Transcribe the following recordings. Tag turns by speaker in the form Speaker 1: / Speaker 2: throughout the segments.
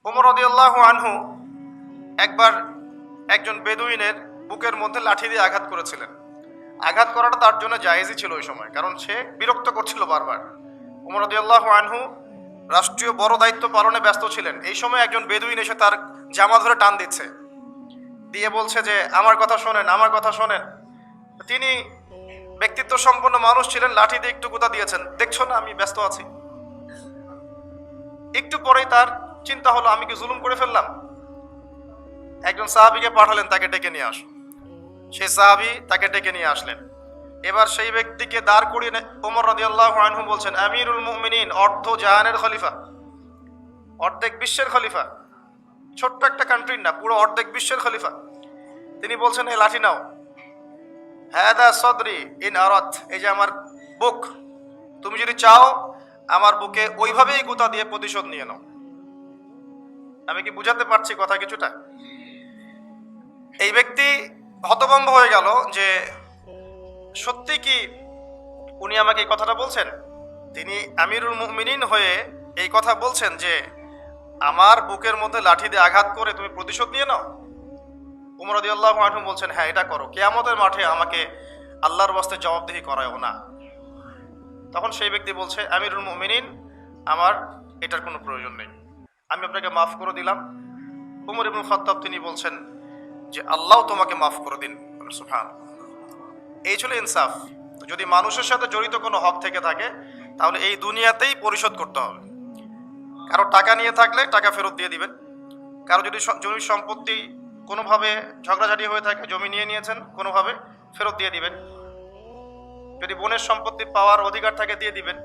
Speaker 1: ওমর রাদিয়াল্লাহু আনহু একবার একজন বেদুইনের বুকের মধ্যে লাঠি দিয়ে আঘাত করেছিলেন। আঘাত করাটা তার জন্য জায়েজই ছিল ওই সময়, কারণ সে বিরক্ত করছিল বারবার। ওমর রাদিয়াল্লাহু আনহু রাষ্ট্রীয় বড় দায়িত্ব পালনে ব্যস্ত ছিলেন। এই সময় একজন বেদুইন এসে তার জামা ধরে টান দিচ্ছে, দিয়ে বলছে যে আমার কথা শোনেন, আমার কথা শোনেন। তিনি ব্যক্তিত্ব সম্পন্ন মানুষ ছিলেন, লাঠি দিয়ে একটু গুতা দিয়েছেন, দেখছো না আমি ব্যস্ত আছি। একটু পরেই তার চিন্তা হলো আমি কি জুলুম করে ফেললাম। একজন সাহাবীকে পাঠালেন তাকে ডেকে নিয়ে আসো। সেই সাহাবী তাকে ডেকে নিয়ে আসলেন। এবার সেই ব্যক্তিকে দাঁড় করিয়ে ওমর রাদিয়াল্লাহু আনহু বলছেন, আমিরুল মুমিনিন, অর্ধ জাহানের খলিফা, অর্ধেক বিশ্বের খলিফা, ছোট্ট একটা কান্ট্রির না, পুরো অর্ধেক বিশ্বের খলিফা। তিনি বলছেন এই লাঠি নাও, হাদা সদরি ইন আরাত, এই যে আমার বুক, তুমি যদি চাও আমার বুকে ওইভাবেই গুতা দিয়ে প্রতিশোধ নিয়ে নাও। আমি কি বুঝাতে পারছি কথা কিছুটা? এই ব্যক্তি হতভম্ব হয়ে গেল যে সত্যি কি উনি আমাকে এই কথাটা বলছেন। তিনি আমিরুল মুমিনিন হয়ে এই কথা বলছেন যে আমার বুকের মধ্যে লাঠি দিয়ে আঘাত করে তুমি প্রতিশোধ নিয়ে নাও। ওমর রাদিয়াল্লাহু আনহু বলছেন, হ্যাঁ এটা করো, কিয়ামতের মাঠে আমাকে আল্লাহর ওয়াস্তে জবাবদিহি করায়ও না। তখন সেই ব্যক্তি বলছে, আমিরুল মুমিনিন, আমার এটার কোনো প্রয়োজন নেই, আমি আপনাকে মাফ করে দিলাম। উমর ইবনে খাত্তাব তিনি বলছেন যে আল্লাহ তোমাকে মাফ করে দিন। সুবহানাল্লাহ। এই ছিল ইনসাফ। যদি মানুষের সাথে জড়িত কোনো হক থেকে থাকে তাহলে এই দুনিয়াতেই পরিশোধ করতে হবে। কারো টাকা নিয়ে থাকলে টাকা ফেরত দিয়ে দিবেন। কারো যদি জমি সম্পত্তি কোনোভাবে ঝগড়াঝাটি হয়ে থাকে, জমি নিয়ে নিয়েছেন কোনোভাবে, ফেরত দিয়ে দিবেন। যদি বোনের সম্পত্তি পাওয়ার অধিকার থাকে দিয়ে দিবেন।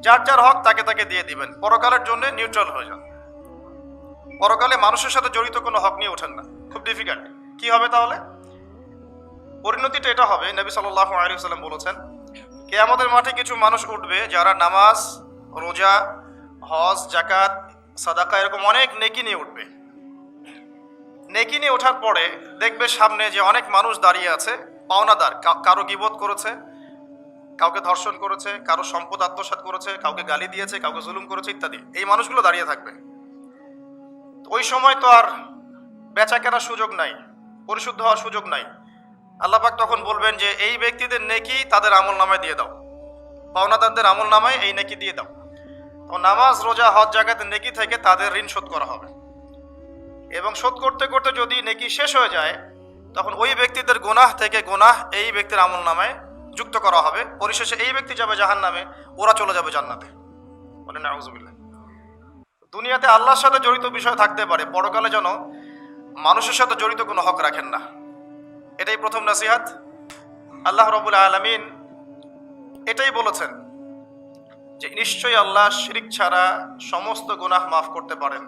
Speaker 1: যার যার হক তাকে তাকে দিয়ে দিবেন। পরকালের জন্য নিউট্রাল হয়ে যান। পরকালে মানুষের সাথে জড়িত কোনো হক নিয়ে ওঠেন না, খুব ডিফিকাল্ট। কি হবে তাহলে? পরিণতিটা এটা হবে, নবী সাল্লাল্লাহু আলাইহি ওয়াসাল্লাম বলেছেন, কিয়ামতের মাঠে কিছু মানুষ উঠবে যারা নামাজ, রোজা, হজ, যাকাত, সাদাকা এরকম অনেক নেকি নিয়ে উঠবে। নেকি নিয়ে ওঠার পরে দেখবে সামনে যে অনেক মানুষ দাঁড়িয়ে আছে, পাওনাদার, কারো গীবত করেছে, কাউকে ধর্ষণ করেছে, কারো সম্পদ আত্মসাৎ করেছে, কাউকে গালি দিয়েছে, কাউকে জুলুম করেছে ইত্যাদি। এই মানুষগুলো দাঁড়িয়ে থাকবে। ওই সময় তো আর বেচা কেনার সুযোগ নাই, পরিশুদ্ধ হওয়ার সুযোগ নাই। আল্লাহ পাক তখন বলবেন যে এই ব্যক্তিদের নেকি তাদের আমল নামায় দিয়ে দাও, পাওনাদারদের আমল নামায় এই নেকি দিয়ে দাও। তো নামাজ, রোজা, হজ, যাকাতের নেকি থেকে তাদের ঋণ শোধ করা হবে। এবং শোধ করতে করতে যদি নেকি শেষ হয়ে যায় তখন ওই ব্যক্তিদের গুনাহ থেকে গুনাহ এই ব্যক্তির আমল নামায় যুক্ত করা হবে। পরিশেষে এই ব্যক্তি যাবে জাহান্নামে, ওরা চলে যাবে জান্নাতে। বলেন নাউযুবিল্লাহ। দুনিয়াতে আল্লাহর সাথে জড়িত বিষয় থাকতে পারে, পরকালে যেন মানুষের সাথে জড়িত কোনো হক রাখেন না। এটাই প্রথম নসিহত। আল্লাহ রাব্বুল আলামিন এটাই বলেছেন যে নিশ্চয়ই আল্লাহ শিরক ছাড়া সমস্ত গুনাহ মাফ করতে পারেন।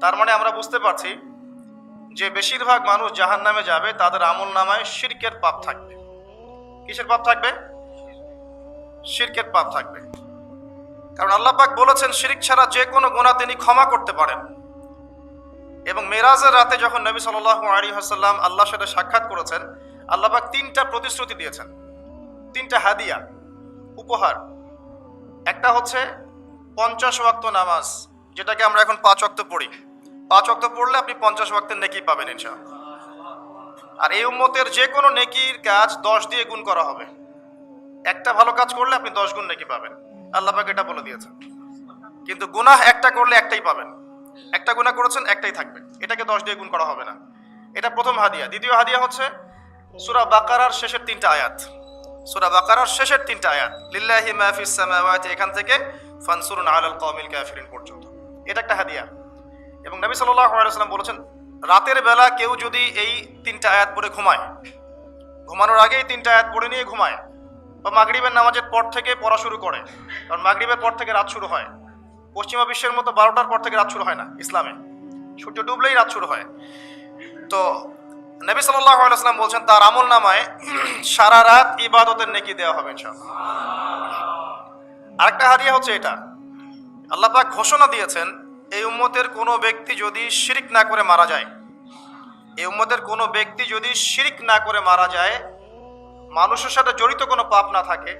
Speaker 1: তার মানে আমরা বুঝতে পারছি যে বেশিরভাগ মানুষ জাহান্নামে যাবে, তাদের আমল নামায় শিরকের পাপ থাকবে। কিসের পাপ থাকবে? শিরকের পাপ থাকবে। কারণ আল্লাহ পাক বলেছেন শিরক ছাড়া যে কোনো গুনাহ তিনি ক্ষমা করতে পারেন। এবং মেরাজের রাতে যখন নবী সাল্লাল্লাহু আলাইহি ওয়াসাল্লাম আল্লাহর সাথে সাক্ষাৎ করেছেন, আল্লাহ পাক তিনটা প্রতিশ্রুতি দিয়েছেন, তিনটা হাদিয়া, উপহার। একটা হচ্ছে 50 ওয়াক্ত নামাজ, যেটাকে আমরা এখন 5 ওয়াক্ত পড়ি। 5 ওয়াক্ত পড়লে আপনি 50 ওয়াক্তের নেকি পাবেন ইনশাআল্লাহ। আর এই উম্মতের যে কোনো নেকির কাজ 10 দিয়ে গুণ করা হবে। একটা ভালো কাজ করলে আপনি 10 গুণ নেকি পাবেন, আল্লাহ পাক এটা বলে দিয়েছেন। কিন্তু গুনাহ একটা করলে একটাই পাবেন। একটা গুনাহ করেছেন, একটাই থাকবে, এটাকে 10 দিয়ে গুণ করা হবে না। এটা প্রথম হাদিয়া। দ্বিতীয় হাদিয়া হচ্ছে সূরা বাকারার শেষের 3টা আয়াত। সূরা বাকারার শেষের 3টা আয়াত, লিল্লাহি মা ফিস সামাওয়াতি, এখান থেকে ফানসুরুন আলাল কওমিল কাফিরিন পর্যন্ত। এটা একটা হাদিয়া। এবং নবী সাল্লাল্লাহু আলাইহি ওয়াসাল্লাম বলেছেন রাতের বেলা কেউ যদি এই 3টা আয়াত পড়ে ঘুমায়, ঘুমানোর আগে এই 3টা আয়াত পড়ে নিয়ে ঘুমায়, বা মাগরিবের নামাজের পর থেকে পড়া শুরু করে, কারণ মাগরিবের পর থেকে রাত শুরু হয়। পশ্চিমা বিশ্বের মতো 12টার পর থেকে রাত শুরু হয় না, ইসলামে সূর্য ডুবলেই রাত শুরু হয়। তো নবী সাল্লাল্লাহু আলাইহি ওয়াসাল্লাম বলছেন তার আমল নামায় সারা রাত ইবাদতের নেকি দেওয়া হবে ইনশাআল্লাহ। আরেকটা হাদিয়া হচ্ছে এটা, আল্লাহ পাক ঘোষণা দিয়েছেন এই উম্মতের কোনো ব্যক্তি যদি শিরক না করে মারা যায়, এই উম্মতের কোনো ব্যক্তি যদি শিরক না করে মারা যায়, মানুষের সাথে জড়িত কোনো পাপ না থাকে,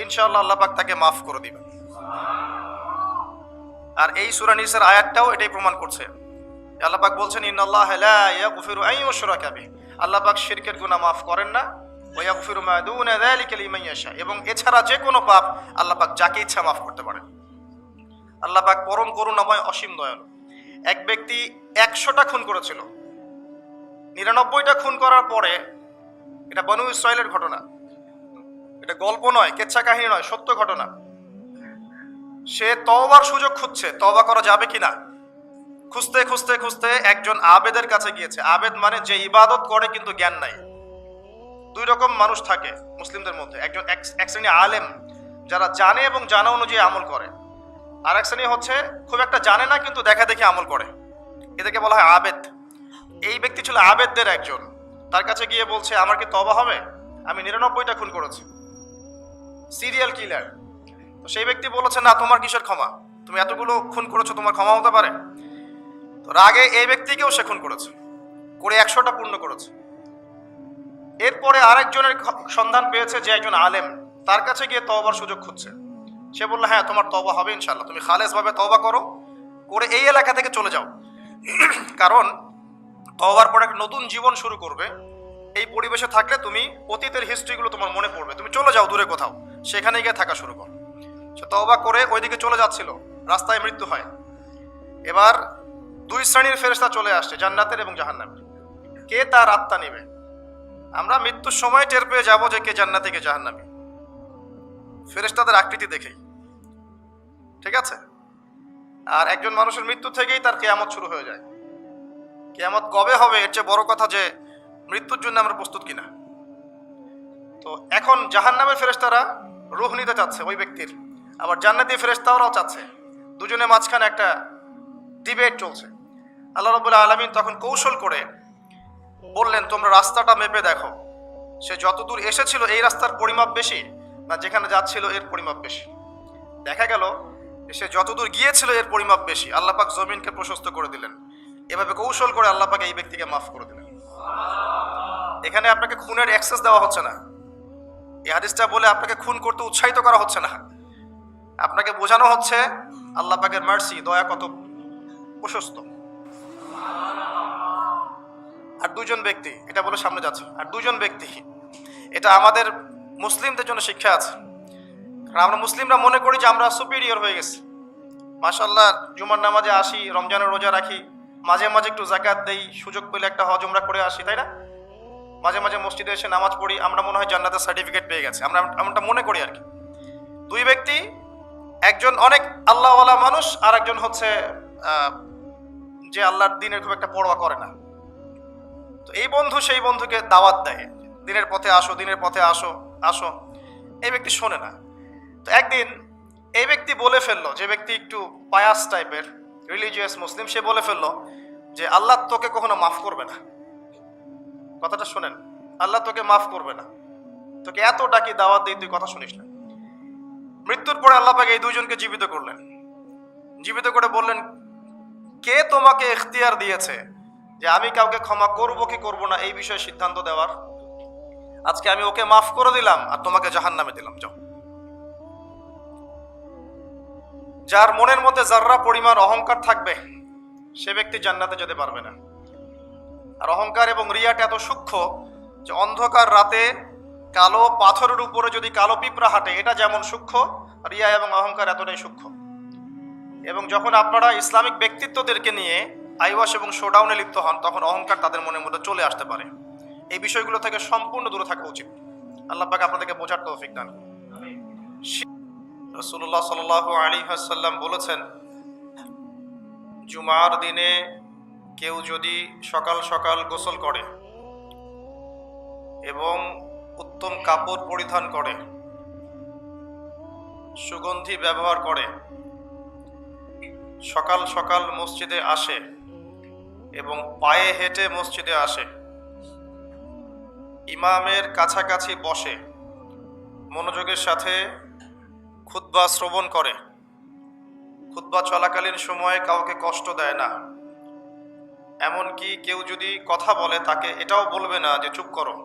Speaker 1: ইনশাআল্লাহ আল্লাহ পাক তাকে মাফ করে দিবেন। আর এই সূরা নিসার আয়াতটাও এটাই প্রমাণ করছে। আল্লাহ পাক বলছেন ইন্নাল্লাহা লা ইয়াগফিরু আন ইউশরাকা বিহি, আল্লাহ পাক শিরকের গুনাহ মাফ করেন না, ওয়া ইয়াগফিরু মা দুনা যালিকা লিমান ইয়াশা, এবং এছাড়া যে কোনো পাপ আল্লাহ পাক যাকে ইচ্ছা মাফ করতে পারেন। আল্লাহ পাক পরম করুণাময়, অসীম দয়ালু। এক ব্যক্তি 100টা খুন করেছিল, 99টা খুন করার পরে, এটা বনু ইসরাইলের ঘটনা, এটা গল্প নয়, কেচ্ছা কাহিনী নয়, সত্য ঘটনা। সে তওবার সুযোগ খুঁজছে, তওবা করা যাবে কিনা। খুঁজতে খুঁজতে খুঁজতে একজন আবেদের কাছে গিয়েছে। আবেদ মানে যে ইবাদত করে কিন্তু জ্ঞান নাই। দুই রকম মানুষ থাকে মুসলিমদের মধ্যে, একজন এক শ্রেণী আলেম যারা জানে এবং জানা অনুযায়ী আমল করে, আর এক শ্রেণী হচ্ছে খুব একটা জানে না কিন্তু দেখা দেখে আমল করে, এদেরকে বলা হয় আবেদ। এই ব্যক্তি ছিল আবেদদের একজন। তার কাছে গিয়ে বলছে আমার কি তওবা হবে, আমি 99টা খুন করেছি, সিরিয়াল কিলার। তো সেই ব্যক্তি বলেছে না, তোমার কিসের ক্ষমা, তুমি এতগুলো খুন করেছো, তোমার ক্ষমা হতে পারে। তো রাগে এই ব্যক্তিকেও সে খুন করেছে, করে 100টা পূর্ণ করেছে। এরপরে আরেকজনের সন্ধান পেয়েছে যে একজন আলেম, তার কাছে গিয়ে তওবার সুযোগ খুঁজছে। সে বলল হ্যাঁ তোমার তওবা হবে ইনশাআল্লাহ, তুমি খালেস ভাবে তওবা করো, করে এই এলাকা থেকে চলে যাও, কারণ তওবার পরে একটা নতুন জীবন শুরু করবে। এই পরিবেশে থাকলে তুমি অতীতের হিস্ট্রিগুলো তোমার মনে পড়বে, তুমি চলে যাও দূরে কোথাও, সেখানে গিয়ে থাকা শুরু করো। সে তওবা করে ওইদিকে চলে যাচ্ছিল, রাস্তায় মৃত্যু হয়। এবার দুই শ্রেণীর ফেরেশতা চলে আসছে, জান্নাতের এবং জাহান্নামের। কে তার আত্মা নেবে? আমরা মৃত্যুর সময় টের পেয়ে যাবো যে কে জান্নাতি কে জাহান্নামী, ফেরেশতাদের আকৃতি দেখেই, ঠিক আছে। আর একজন মানুষের মৃত্যু থেকেই তার কিয়ামত শুরু হয়ে যায়। কিয়ামত কবে হবে এর চেয়ে বড় কথা যে মৃত্যুর জন্য আমরা প্রস্তুত কিনা। তো এখন জাহান্নামের ফেরেশতারা রূহ নিতে চাচ্ছে ওই ব্যক্তির, আবার জান্নাতি ফেরেশতারাও চাচ্ছে, দুজনের মাঝখানে একটা ডিবেট চলছে। আল্লাহ রাব্বুল আলামিন তখন কৌশল করে বললেন তোমরা রাস্তাটা মেপে দেখো, সে যতদূর এসেছিল এই রাস্তার পরিমাপ বেশি না যেখানে যাচ্ছিল এর পরিমাপ বেশি। দেখা গেল সে যতদূর গিয়েছিল এর পরিমাপ বেশি। আল্লাহ পাক জমিনকে প্রশস্ত করে দিলেন। এভাবে কৌশল করে আল্লাহ পাক এই ব্যক্তিকে মাফ করে দিলেন। এখানে আপনাকে খুনের অ্যাক্সেস দেওয়া হচ্ছে না, এই হাদিসটা বলে আপনাকে খুন করতে উৎসাহিত করা হচ্ছে না, আপনাকে বোঝানো হচ্ছে আল্লাহ পাকের মার্সি, দয়া কত প্রশস্ত। আর দুজন ব্যক্তি, এটা বলে সামনে যাচ্ছে, আর দুজন ব্যক্তি, এটা আমাদের মুসলিমদের জন্য শিক্ষা আছে। আমরা মুসলিমরা মনে করি যে আমরা সুপিরিয়র হয়ে গেছি, মাশাআল্লাহ জুমার নামাজে আসি, রমজানের রোজা রাখি, মাঝে মাঝে একটু জাকাত দেই, সুযোগ পেলে একটা হজ উমরা করে আসি, তাই না? মাঝে মাঝে মসজিদে এসে নামাজ পড়ি, আমরা মনে হয় জান্নাতের সার্টিফিকেট পেয়ে গেছি, আমরা এমনটা মনে করি আর কি। দুই ব্যক্তি, একজন অনেক আল্লাহওয়ালা মানুষ, আর একজন হচ্ছে যে আল্লাহর দিনের খুব একটা পরোয়া করে না। তো এই বন্ধু সেই বন্ধুকে দাওয়াত দেয়, দিনের পথে আসো, দিনের পথে আসো আসো। এই ব্যক্তি শোনে না। তো একদিন এই ব্যক্তি বলে ফেললো, যে ব্যক্তি একটু পায়াস টাইপের রিলিজিয়াস মুসলিম, সে বলে ফেললো যে আল্লাহ তোকে কখনো মাফ করবে না। কথাটা শোনেন, আল্লাহ তোকে মাফ করবে না, তোকে এত ডাকি দাওয়াত দিই, তুই কথা শুনিস না। মৃত্যুর পরে আল্লাহ পাক এই দুইজনকে জীবিত করলেন, জীবিত করে বললেন কে তোমাকে ইখতিয়ার দিয়েছে যে আমি কাউকে ক্ষমা করবো কি করবো না এই বিষয়ে সিদ্ধান্ত দেওয়ার? আজকে আমি ওকে মাফ করে দিলাম আর তোমাকে জাহান্নামে দিলাম, যাও। যার মনের মধ্যে যাররা পরিমাণ অহংকার থাকবে সে ব্যক্তি জান্নাতে যেতে পারবে না। আর অহংকার এবং রিয়াটা এত সূক্ষ্ম যে অন্ধকার রাতে কালো পাথরের উপরে যদি কালো পিঁপড়া হাঁটে, এটা যেমন সূক্ষ্ম, রিয়া এবং অহংকার এতটাই সূক্ষ্ম। এবং যখন আপনারা ইসলামিক ব্যক্তিত্বদেরকে নিয়ে আইওয়াশ এবং শোডাউনে লিপ্ত হন, তখন অহংকার তাদের মনের মধ্যে চলে আসতে পারে। এই বিষয়গুলো থেকে সম্পূর্ণ দূরে থাকা উচিত। আল্লাহ পাক আপনাদেরকে বোঝার তৌফিক দান করুন। রাসূলুল্লাহ সাল্লাল্লাহু আলাইহি ওয়াসাল্লাম বলেছেন, জুমার দিনে কেউ যদি সকাল সকাল গোসল করে এবং উত্তম কাপড় পরিধান করে, সুগন্ধি ব্যবহার করে, সকাল সকাল মসজিদে আসে এবং পায়ে হেঁটে মসজিদে আসে, ইমামের কাছাকাছি বসে, মনোযোগের সাথে খুতবা শ্রবণ করে, খুতবা চলাকালীন সময়ে কাউকে কষ্ট দেয় না, এমনকি কেউ যদি কথা বলে তাকে এটাও বলবে না যে চুপ করো,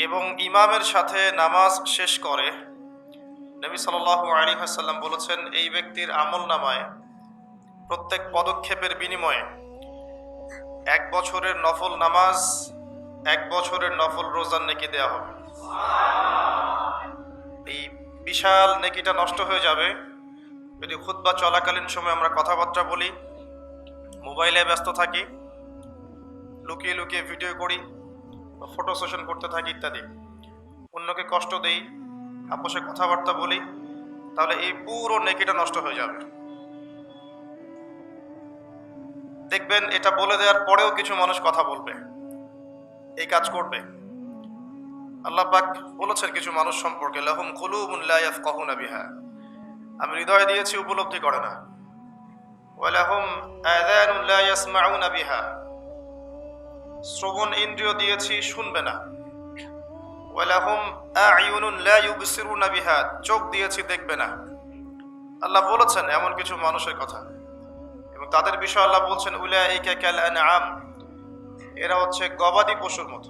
Speaker 1: এবং ইমামের সাথে নামাজ শেষ করে নবী সাল্লাল্লাহু আলাইহি ওয়াসাল্লাম বলেছেন, এই ব্যক্তির আমল নামায় প্রত্যেক পদক্ষেপের বিনিময়ে 1 বছরের নফল নামাজ, 1 বছরের নফল রোজার নেকি দেওয়া হবে। এই বিশাল নেকিটা নষ্ট হয়ে যাবে যদি খুতবা চলাকালীন সময় আমরা কথাবার্তা বলি, মোবাইলে ব্যস্ত থাকি, লুকিয়ে লুকিয়ে ভিডিও করি, ফটো সেশন করতে থাকি ইত্যাদি, অন্যকে কষ্ট দেই, আপোষে কথাবার্তা বলি, তাহলে এই পুরো নেকিটা নষ্ট হয়ে যাবে। দেখবেন এটা বলে দেওয়ার পরেও কিছু মানুষ কথা বলবে, এই কাজ করবে। আল্লাহ পাক বলেছেন কিছু মানুষ সম্পর্কে, লাহুম কুলুবুন লা ইয়াফকাহুনা বিহা, আমি হৃদয় দিয়েছি উপলব্ধি করে না। ওয়া লাহুম আযানুন লা ইয়াসমাউনা বিহা, শ্রবণ ইন্দ্রিয় দিয়েছি শুনবে না। ওয়া লাহুম আ'য়ুনুন লা ইউবসিরুনা বিহা, চোখ দিয়েছি দেখবে না। আল্লাহ বলেছেন এমন কিছু মানুষের কথা, এবং তাদের বিষয়ে আল্লাহ বলছেন উলাইকা কাল আনআম, এরা হচ্ছে গবাদি পশুর মতো,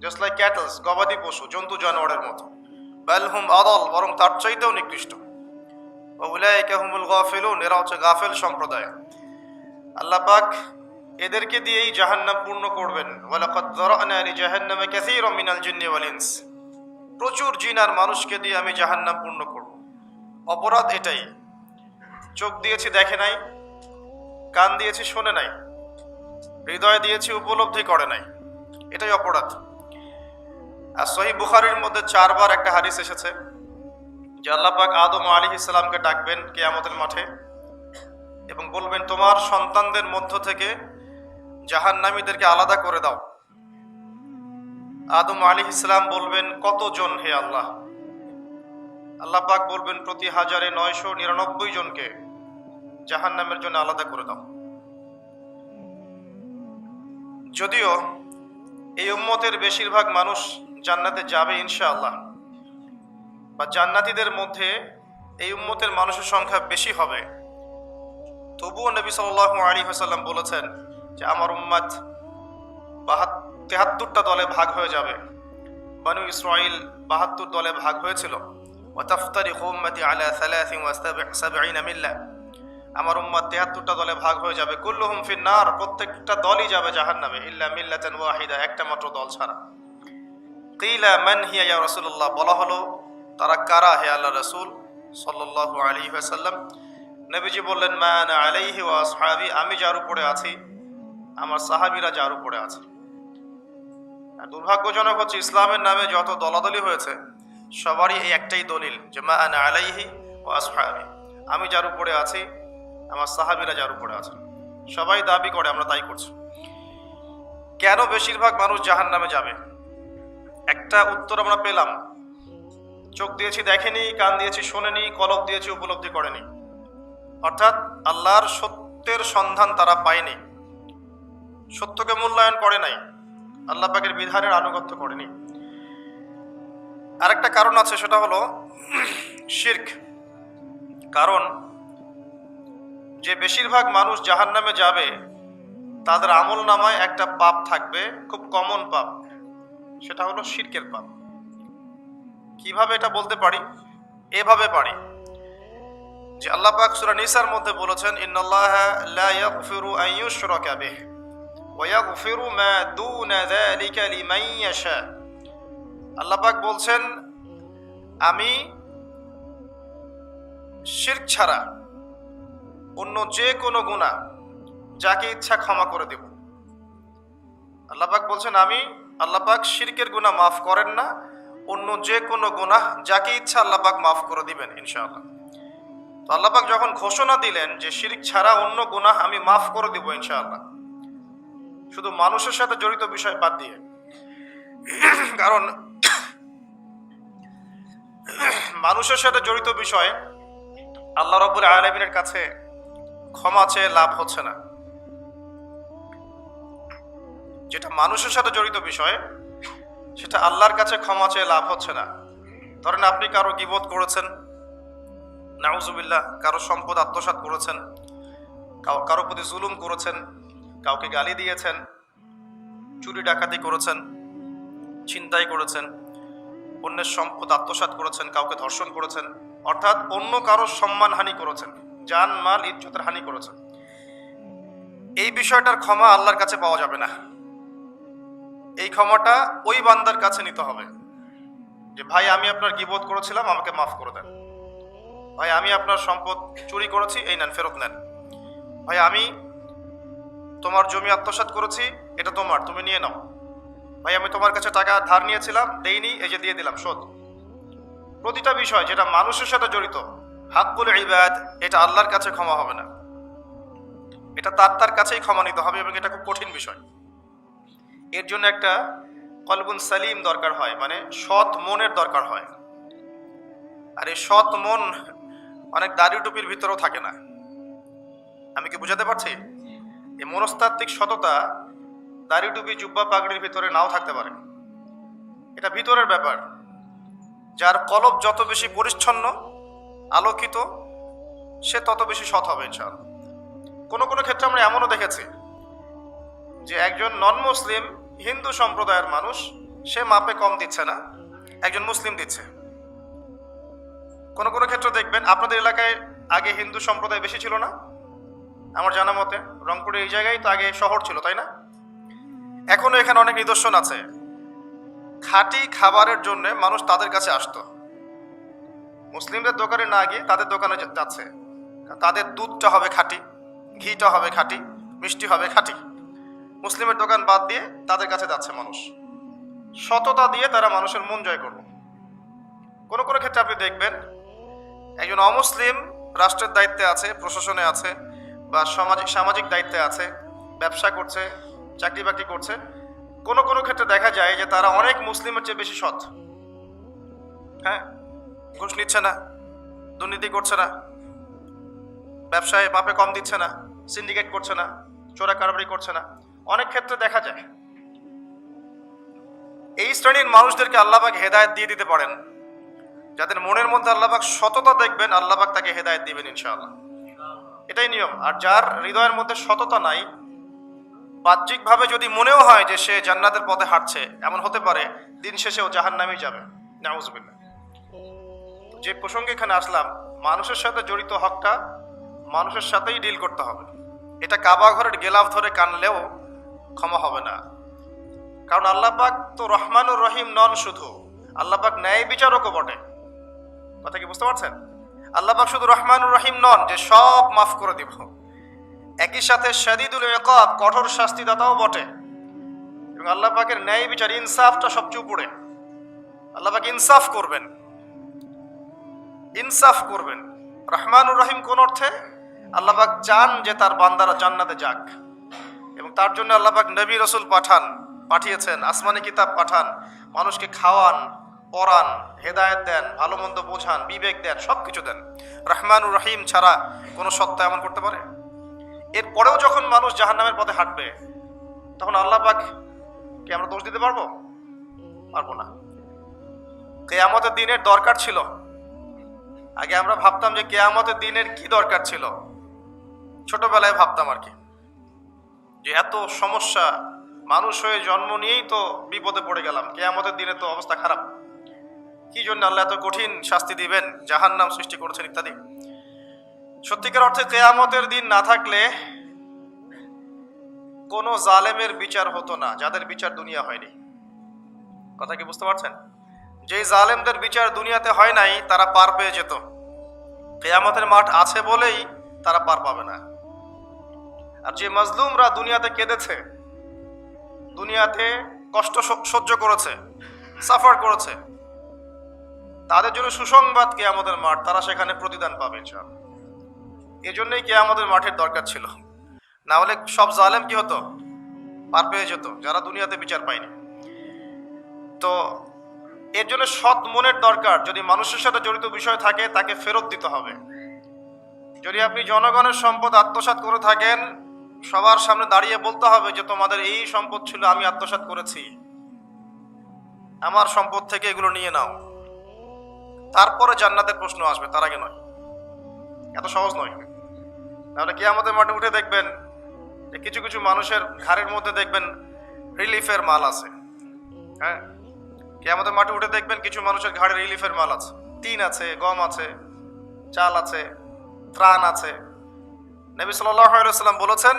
Speaker 1: জাস্ট লাইক ক্যাটলস, গবাদি পশু, জন্তু জানোয়ারের মতো। বাল হুম আদাল, বরং তার চাইতেও নিকৃষ্ট। ওয়া উলাইকা হুমুল গাফিলুন, এরা হচ্ছে গাফেল সম্প্রদায়। আল্লাহ পাক এদেরকে দিয়েই জাহান্নাম পূর্ণ করবেন। ওয়ালাকাদ যারানা লিজাহান্নামা কাসীরাম মিনাল জিন্নি ওয়াল ইনস, প্রচুর জিন আর মানুষকে দিয়ে আমি জাহান্নাম পূর্ণ করব। অপরাধ এটাই, চোখ দিয়েছি দেখে নাই, কান দিয়েছি শোনে নাই, হৃদয় দিয়েছি উপলব্ধি করে নাই, এটাই অপরাধ। আর সহিহ বুখারীর মধ্যে 4 বার একটা হাদিস এসেছে যে আল্লাহ পাক আদম আলাইহিস সালামকে ডাকবেন কিয়ামতের মাঠে এবং বলবেন, তোমার সন্তানদের মধ্য থেকে জাহান্নামীদেরকে আলাদা করে দাও। আদম আলাইহিস সালাম বলবেন, কতজন হে আল্লাহ? আল্লাহ পাক বলবেন, প্রতি 1999 জনকে জাহান্নামের জন্য আলাদা করে দাও। যদিও এই উম্মতের বেশিরভাগ মানুষ জান্নাতে যাবে ইনশাআল্লাহ, বা জান্নাতীদের মধ্যে এই উম্মতের মানুষের সংখ্যা বেশি হবে, তবুও নবী সাল্লাল্লাহু আলাইহি ওয়াসাল্লাম বলেছেন যে আমার উম্মত 73টা দলে ভাগ হয়ে যাবে। বনু ইসরাঈল 72 দলে ভাগ হয়েছিল। ওয়া তাফতারিকু উম্মতি আলা 73 মিল্লাহ, আমার উম্মত 73টা দলে ভাগ হয়ে যাবে। কুল্লুহুম ফিন নার, প্রত্যেকটা দলই যাবে জাহান্নামে, ইল্লা মিল্লাতান ওয়াহিদা, একটা মাত্র দল ছাড়া। কিলা মান হিয়া ইয়া রাসূলুল্লাহ, বলা হলো তারা কারা হে আল্লাহ রাসূল সাল্লাল্লাহু আলাইহি ওয়াসাল্লাম? নবীজি বললেন, মা আনা আলাইহি ওয়া আসহাবি, আমি যার উপরে আছি, আমার সাহাবীরা যার উপরে আছে। আর দুর্ভাগ্যজনক হচ্ছে ইসলামের নামে যত দলাদলি হয়েছে সবারই এই একটাই দলিল যে মা আনা আলাইহি ওয়া আসহাবি, আমি যার উপরে আছি, আমার সাহাবীরা যার উপরে আছে। সবাই দাবি করে, আমরা তাই করছি। কেন বেশিরভাগ মানুষ জাহান্নামে যাবে? একটা উত্তর আমরা পেলাম, চোখ দিয়েছি দেখেনি, কান দিয়েছি শোনেনি, কলব দিয়েছি উপলব্ধি করেনি। অর্থাৎ আল্লাহর সত্যের সন্ধান তারা পায়নি, সত্যকে মূল্যায়ন করে নাই, আল্লাহ পাকের বিধানের আনুগত্য করেনি। আরেকটা কারণ আছে, সেটা হলো শিরক। কারণ যে বেশিরভাগ মানুষ জাহান্নামে যাবে তাদের আমল নামায় একটা পাপ থাকবে, খুব কমন পাপ, সেটা হলো শিরকের পাপ। কিভাবে এটা বলতে পারি? এভাবে পারি যে আল্লাহ পাক সূরা নিসার মধ্যে বলেছেন, ইন্নাল্লাহা লা ইয়াগফিরু আন ইউশরাকা বিহি ওয়া ইয়াগফিরু মা দুনা যালিকা লিমান ইয়াশা। আল্লাহ পাক বলছেন, আমি শিরক ছাড়া অন্য যে কোনো গুনাহ যাকে ইচ্ছা ক্ষমা করে দেব। আল্লাহ পাক বলছেন, আমি আল্লাহ পাক শিরকের গুনাহ মাফ করেন না, অন্য যে কোনো গুনাহ যাকে ইচ্ছা আল্লাহ পাক মাফ করে দিবেন ইনশাআল্লাহ। তো আল্লাহ পাক যখন ঘোষণা দিলেন যে শিরক ছাড়া অন্য গুনাহ আমি মাফ করে দিব ইনশাআল্লাহ, শুধু মানুষের সাথে জড়িত বিষয় বাদ দিয়ে, কারণ মানুষের সাথে জড়িত বিষয় আল্লাহ রাব্বুল আলামিনের কাছে ক্ষমা চেয়ে লাভ হচ্ছে না। যেটা মানুষের সাথে জড়িত বিষয় সেটা আল্লাহর কাছে ক্ষমা চেয়ে লাভ হচ্ছে না। ধরেন আপনি কারো গীবত করেছেন, নাউজুবিল্লাহ, কারো সম্পদ আত্মসাৎ করেছেন, কারো প্রতি জুলুম করেছেন, কাউকে গালি দিয়েছেন, চুরি ডাকাতি করেছেন, ছিনতাই করেছেন, অন্যের সম্পদ আত্মসাৎ করেছেন, কাউকে ধর্ষণ করেছেন, অর্থাৎ অন্য কারো সম্মানহানি করেছেন, জান মাল ইজ্জতের হানি করেছেন, এই বিষয়টার ক্ষমা আল্লাহর কাছে পাওয়া যাবে না। এই ক্ষমাটা ওই বান্দার কাছে নিতে হবে যে ভাই আমি আপনার গীবত করেছিলাম, আমাকে মাফ করে দেন। ভাই আমি আপনার সম্পদ চুরি করেছি, এই নেন, ফেরত নেন। ভাই আমি তোমার জমি আত্মসাৎ করেছি, এটা তোমার, তুমি নিয়ে নাও। ভাই আমি তোমার কাছে টাকা ধার নিয়েছিলাম, দেইনি, এই যে দিয়ে দিলাম, শোধ। প্রতিটা বিষয় যেটা মানুষের সাথে জড়িত, হাক্কুল ইবাদ, এটা আল্লাহর কাছে ক্ষমা হবে না, এটা তার কাছেই ক্ষমা নিতে হবে, এবং এটা খুব কঠিন বিষয়। এর জন্য একটা কলবুন সালিম দরকার হয়, মানে সৎ মনের দরকার হয়। আর এই সৎ মন অনেক দাড়ি টুপির ভিতরেও থাকে না। আমি কি বুঝাতে পারছি? এই মনস্তাত্ত্বিক সততা দাড়ি টুপি জুব্বা পাগড়ির ভিতরে নাও থাকতে পারে, এটা ভিতরের ব্যাপার। যার কলব যত বেশি পরিচ্ছন্ন, আলোকিত, সে তত বেশি সৎ হবে ইনশাআল্লাহ। কোনো কোনো ক্ষেত্রে আমরা এমনও দেখেছি যে একজন নন মুসলিম হিন্দু সম্প্রদায়ের মানুষ, সে মাপে কম দিচ্ছে না, একজন মুসলিম দিচ্ছে। কোনো কোনো ক্ষেত্রে দেখবেন আপনাদের এলাকায় আগে হিন্দু সম্প্রদায় বেশি ছিল না? আমার জানা মতে রংপুরের এই জায়গায় তো আগে শহর ছিল, তাই না? এখনো এখানে অনেক নিদর্শন আছে, খাঁটি খাবারের জন্য মানুষ তাদের কাছে আসতো, মুসলিমদের দোকানে না গিয়ে তাদের দোকানে যাচ্ছে। তাদের দুধটা হবে খাঁটি, ঘিটা হবে খাঁটি, মিষ্টি হবে খাঁটি। মুসলিমের দোকান বাদ দিয়ে তাদের কাছে যাচ্ছে মানুষ, সততা দিয়ে তারা মানুষের মন জয় করবে। কোনো কোনো ক্ষেত্রে আপনি দেখবেন একজন অমুসলিম রাষ্ট্রের দায়িত্বে আছে, প্রশাসনে আছে, বা সামাজিক দায়িত্বে আছে, ব্যবসা করছে, চাকরি বাকরি করছে। কোনো কোনো ক্ষেত্রে দেখা যায় যে তারা অনেক মুসলিমের চেয়ে বেশি সৎ। হ্যাঁ, ঘুষ নিচ্ছে না, দুর্নীতি করছে না, ব্যবসায় মাপে কম দিচ্ছে না, সিন্ডিকেট করছে না, চোরা কারবারি করছে না। অনেক ক্ষেত্রে দেখা যায় এই শ্রেণীর মানুষদেরকে আল্লাহ পাক হেদায়েত দিয়ে দিতে পারেন। যাদের মনের মধ্যে আল্লাহ পাক সততা দেখবেন, আল্লাহ পাক তাকে হেদায়েত দিবেন ইনশাআল্লাহ, এটাই নিয়ম। আর যার হৃদয়ের মধ্যে সততা নাই, বাহ্যিকভাবে যদি মনেও হয় যে সে জান্নাতের পথে হাঁটছে, এমন হতে পারে দিন শেষে ও জাহান্নামেই যাবে, নাউজুবিল্লাহ। যে প্রসঙ্গে এখানে আসলাম, মানুষের সাথে জড়িত হকটা মানুষের সাথেই ডিল করতে হবে। এটা কাবা ঘরের গেলাফ ধরে কানলেও ক্ষমা হবে না, কারণ আল্লাহ পাক তো রহমানুর রহিম নন, শুধু আল্লাহ পাক ন্যায় বিচারকও বটে। কথা কি বুঝতে পারছেন? আল্লাহ পাক শুধু রহমানুর রহিম নন যে সব মাফ করে দিব, একই সাথে শাদীদুল ইকাব, কঠোর শাস্তিদাতাও বটে। এবং আল্লাহ পাকের ন্যায় বিচার, ইনসাফটা সবচেয়ে উপরে। আল্লাহ পাক ইনসাফ করবেন, ইনসাফ করবেন। রহমানুর রহিম কোন অর্থে? আল্লাহ পাক চান যে তার বান্দারা জান্নাতে যাক, এবং তার জন্য আল্লাহ পাক নবী রাসূল পাঠিয়েছেন, আসমানি কিতাব পাঠান, মানুষকে খাওয়ান, পড়ান, হেদায়েত দেন, ভালো মন্দ বোঝান, বিবেক দেন, সবকিছু দেন। রহমানুর রহিম ছাড়া কোনো সত্তা এমন করতে পারে? এরপরেও যখন মানুষ জাহান্নামের পথে হাঁটবে, তখন আল্লাহ পাক কে আমরা দোষ দিতে পারবো? পারবো না। কিয়ামতের দিনের দরকার ছিল। আগে আমরা ভাবতাম যে কিয়ামতের দিনের কি দরকার ছিল, ছোটবেলায় ভাবতাম আর কি, যে এত সমস্যা, মানুষ হয়ে জন্ম নিয়েই তো বিপদে পড়ে গেলাম, কিয়ামতের দিনে তো অবস্থা খারাপ, কি জন্য আল্লাহ এত কঠিন শাস্তি দিবেন, জাহান্নাম সৃষ্টি করেছেন ইত্যাদি। সত্যিকার অর্থে কিয়ামতের দিন না থাকলে কোনো জালেমের বিচার হতো না, যাদের বিচার দুনিয়া হয়নি। কথা কি বুঝতে পারছেন? যে জালেমদের বিচার দুনিয়াতে হয় নাই, তারা পার পেয়ে যেত। কিয়ামতের মাঠ আছে বলেই তারা পার পাবে না। আর যে মাজলুমরা দুনিয়াতে কেঁদেছে, দুনিয়াতে কষ্ট সহ্য করেছে, সাফার করেছে, তাদের জন্য সুসংবাদ কিয়ামতের মাঠ, তারা সেখানে প্রতিদান পাবে ইনশাআল্লাহ। এজন্যই কিয়ামতের মাঠের দরকার ছিল, না হলে সব জালেম কি হতো? পার পেয়ে যেত, যারা দুনিয়াতে বিচার পায়নি। তো এর জন্য সৎ মনের দরকার। যদি মানুষের সাথে জড়িত বিষয় থাকে, তাকে ফেরত দিতে হবে। যদি আপনি জনগণের সম্পদ আত্মসাৎ করে থাকেন, সবার সামনে দাঁড়িয়ে বলতে হবে যে তোমাদের এই সম্পদ ছিল, আমি আত্মসাৎ করেছি, আমার সম্পদ থেকে এগুলো নিয়ে নাও। তারপরে জান্নাতের প্রশ্ন আসবে, তার আগে নয়। এত সহজ নয়। তাহলে কিয়ামতের মাঠে উঠে দেখবেন যে কিছু কিছু মানুষের ঘাড়ের মধ্যে দেখবেন রিলিফের মাল আছে। হ্যাঁ, কিয়ামতের মাঠে উঠে দেখবেন কিছু মানুষের ঘাড়ে রিলিফের মাল আছে, টিন আছে, গম আছে, চাল আছে, ত্রাণ আছে। নবী সাল্লাল্লাহু আলাইহি ওয়াসাল্লাম বলেছেন,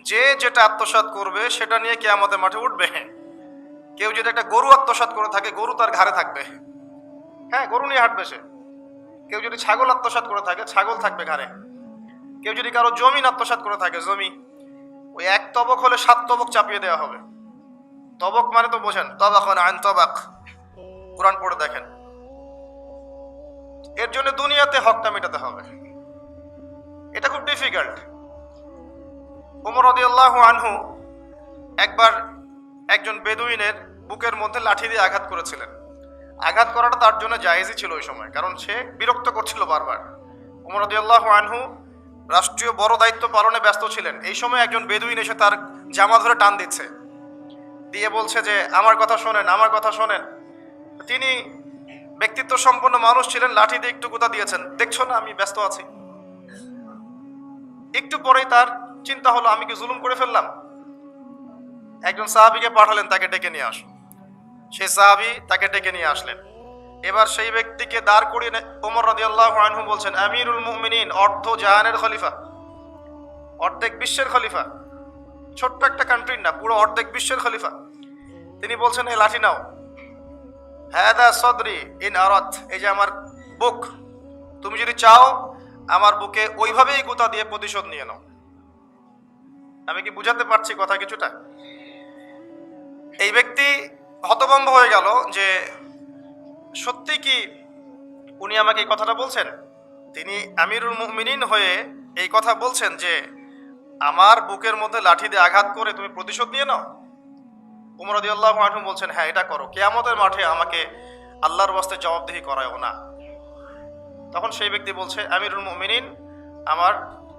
Speaker 1: যে যেটা আত্মসাৎ করবে সেটা নিয়ে কিয়ামতের মাঠে উঠবে। কেউ যদি একটা গরু আত্মসাৎ করে থাকে, গরু তার ঘাড়ে থাকবে, হ্যাঁ, গরু নিয়ে হাঁটবে সে। কেউ যদি ছাগল আত্মসাৎ করে থাকে, ছাগল থাকবে ঘাড়ে। কেউ যদি কারো জমিন আত্মসাৎ করে থাকে, জমি, ওই এক তবক হলে 7 তবক চাপিয়ে দেওয়া হবে। তবক মানে তো বোঝেন, তবাকুন আন তবাক, কোরআন পড়ে দেখেন। এর জন্য দুনিয়াতে হকটা মেটাতে হবে, এটা খুব ডিফিকাল্ট। ওমর রাদিয়াল্লাহু আনহু একবার একজন বেদুইনের বুকের মধ্যে লাঠি দিয়ে আঘাত করেছিলেন। আঘাত করাটা তার জন্য জায়েজই ছিল ওই সময়, কারণ সে বিরক্ত করছিল বারবার। ওমর রাদিয়াল্লাহু আনহু রাষ্ট্রীয় বড় দায়িত্ব পালনে ব্যস্ত ছিলেন। এই সময় একজন বেদুইন এসে তার জামা ধরে টান দিচ্ছে, দিয়ে বলছে যে আমার কথা শোনেন, আমার কথা শোনেন। তিনি ব্যক্তিত্ব সম্পন্ন মানুষ ছিলেন, লাঠি দিয়ে একটু গুতা দিয়েছেন, দেখছো না আমি ব্যস্ত আছি। একটু পরেই তার চিন্তা হলো, আমি কি জুলুম করে ফেললাম? একজন সাহাবীকে পাঠালেন, তাকে ডেকে নিয়ে আস। সেই সাহাবী তাকে ডেকে নিয়ে আসলেন। এবার সেই ব্যক্তিকে দাঁড় করিয়ে ওমর রাদিয়াল্লাহু আনহু বলছেন, আমিরুল মুমিনিন, অর্ধ জাহানের খলিফা, অর্ধেক বিশ্বের খলিফা, ছোট্ট একটা কান্ট্রির না, পুরো অর্ধেক বিশ্বের খলিফা। তিনি বলছেন, এই লাঠি নাও। হাদা সদরি ইন আরাত, এই যে আমার বুক, তুমি যদি চাও আমার বুকে ওইভাবেই গুতা দিয়ে প্রতিশোধ নিয়ে নাও। আমি কি বুঝাতে পারছি কথা কিছুটা? এই ব্যক্তি হতভম্ব হয়ে গেল যে সত্যি কি উনি আমাকে এই কথাটা বলছেন? তিনি আমিরুল মুমিনিন হয়ে এই কথা বলছেন যে আমার বুকের মধ্যে লাঠি দিয়ে আঘাত করে তুমি প্রতিশোধ নিয়ে নাও। ওমর রাদিয়াল্লাহু আনহু বলছেন, হ্যাঁ, এটা করো, কিয়ামতের মাঠে আমাকে আল্লাহর ওয়াস্তে জবাবদিহি করায়ও না। তখন সেই ব্যক্তি বলছে, আমিরুল মুমিনিন, আমার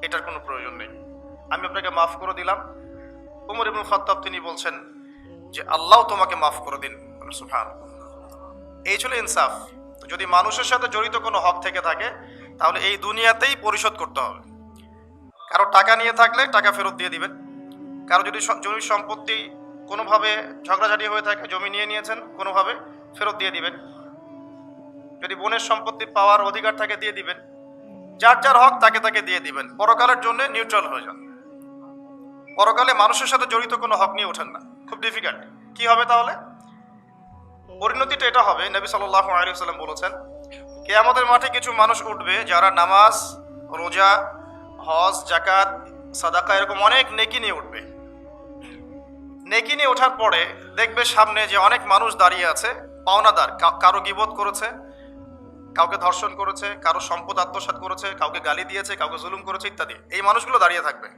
Speaker 1: এটার কোনো প্রয়োজন নেই, আমি আপনাকে মাফ করে দিলাম। ওমর ইবনুল খাত্তাব তিনি বলছেন যে আল্লাহ তোমাকে মাফ করে দিন। সুবহানাল্লাহ। এই ছিল ইনসাফ। যদি মানুষের সাথে জড়িত কোনো হক থেকে থাকে তাহলে এই দুনিয়াতেই পরিশোধ করতে হবে। কারো টাকা নিয়ে থাকলে টাকা ফেরত দিয়ে দিবেন। কারো যদি জমি সম্পত্তি কোনোভাবে ঝগড়াঝাটি হয়ে থাকে, জমি নিয়ে নিয়েছেন, কোনোভাবে ফেরত দিয়ে দিবেন। যদি বোনের সম্পত্তি পাওয়ার অধিকার থাকে দিয়ে দিবেন। যার যার হক তাকে তাকে দিয়ে দিবেন। পরকালের জন্য নিউট্রাল হয়ে যান। পরকালে মানুষের সাথে জড়িত কোনো হক নিয়ে ওঠেন না, খুব ডিফিকাল্ট। কি হবে তাহলে? পরিণতিটা এটা হবে, নবী সাল্লাল্লাহু আলাইহি ওয়াসাল্লাম বলেছেন, কিয়ামতের মাঠে কিছু মানুষ উঠবে যারা নামাজ, রোজা, হজ, যাকাত, সাদাকা এরকম অনেক নেকি নিয়ে উঠবে। নেকি নিয়ে ওঠার পরে দেখবে সামনে যে অনেক মানুষ দাঁড়িয়ে আছে, পাওনাদার, কারো গীবত করেছে, কাউকে ধর্ষণ করেছে, কারো সম্পদ আত্মসাৎ করেছে, কাউকে গালি দিয়েছে, কাউকে জুলুম করেছে ইত্যাদি। এই মানুষগুলো দাঁড়িয়ে থাকবে।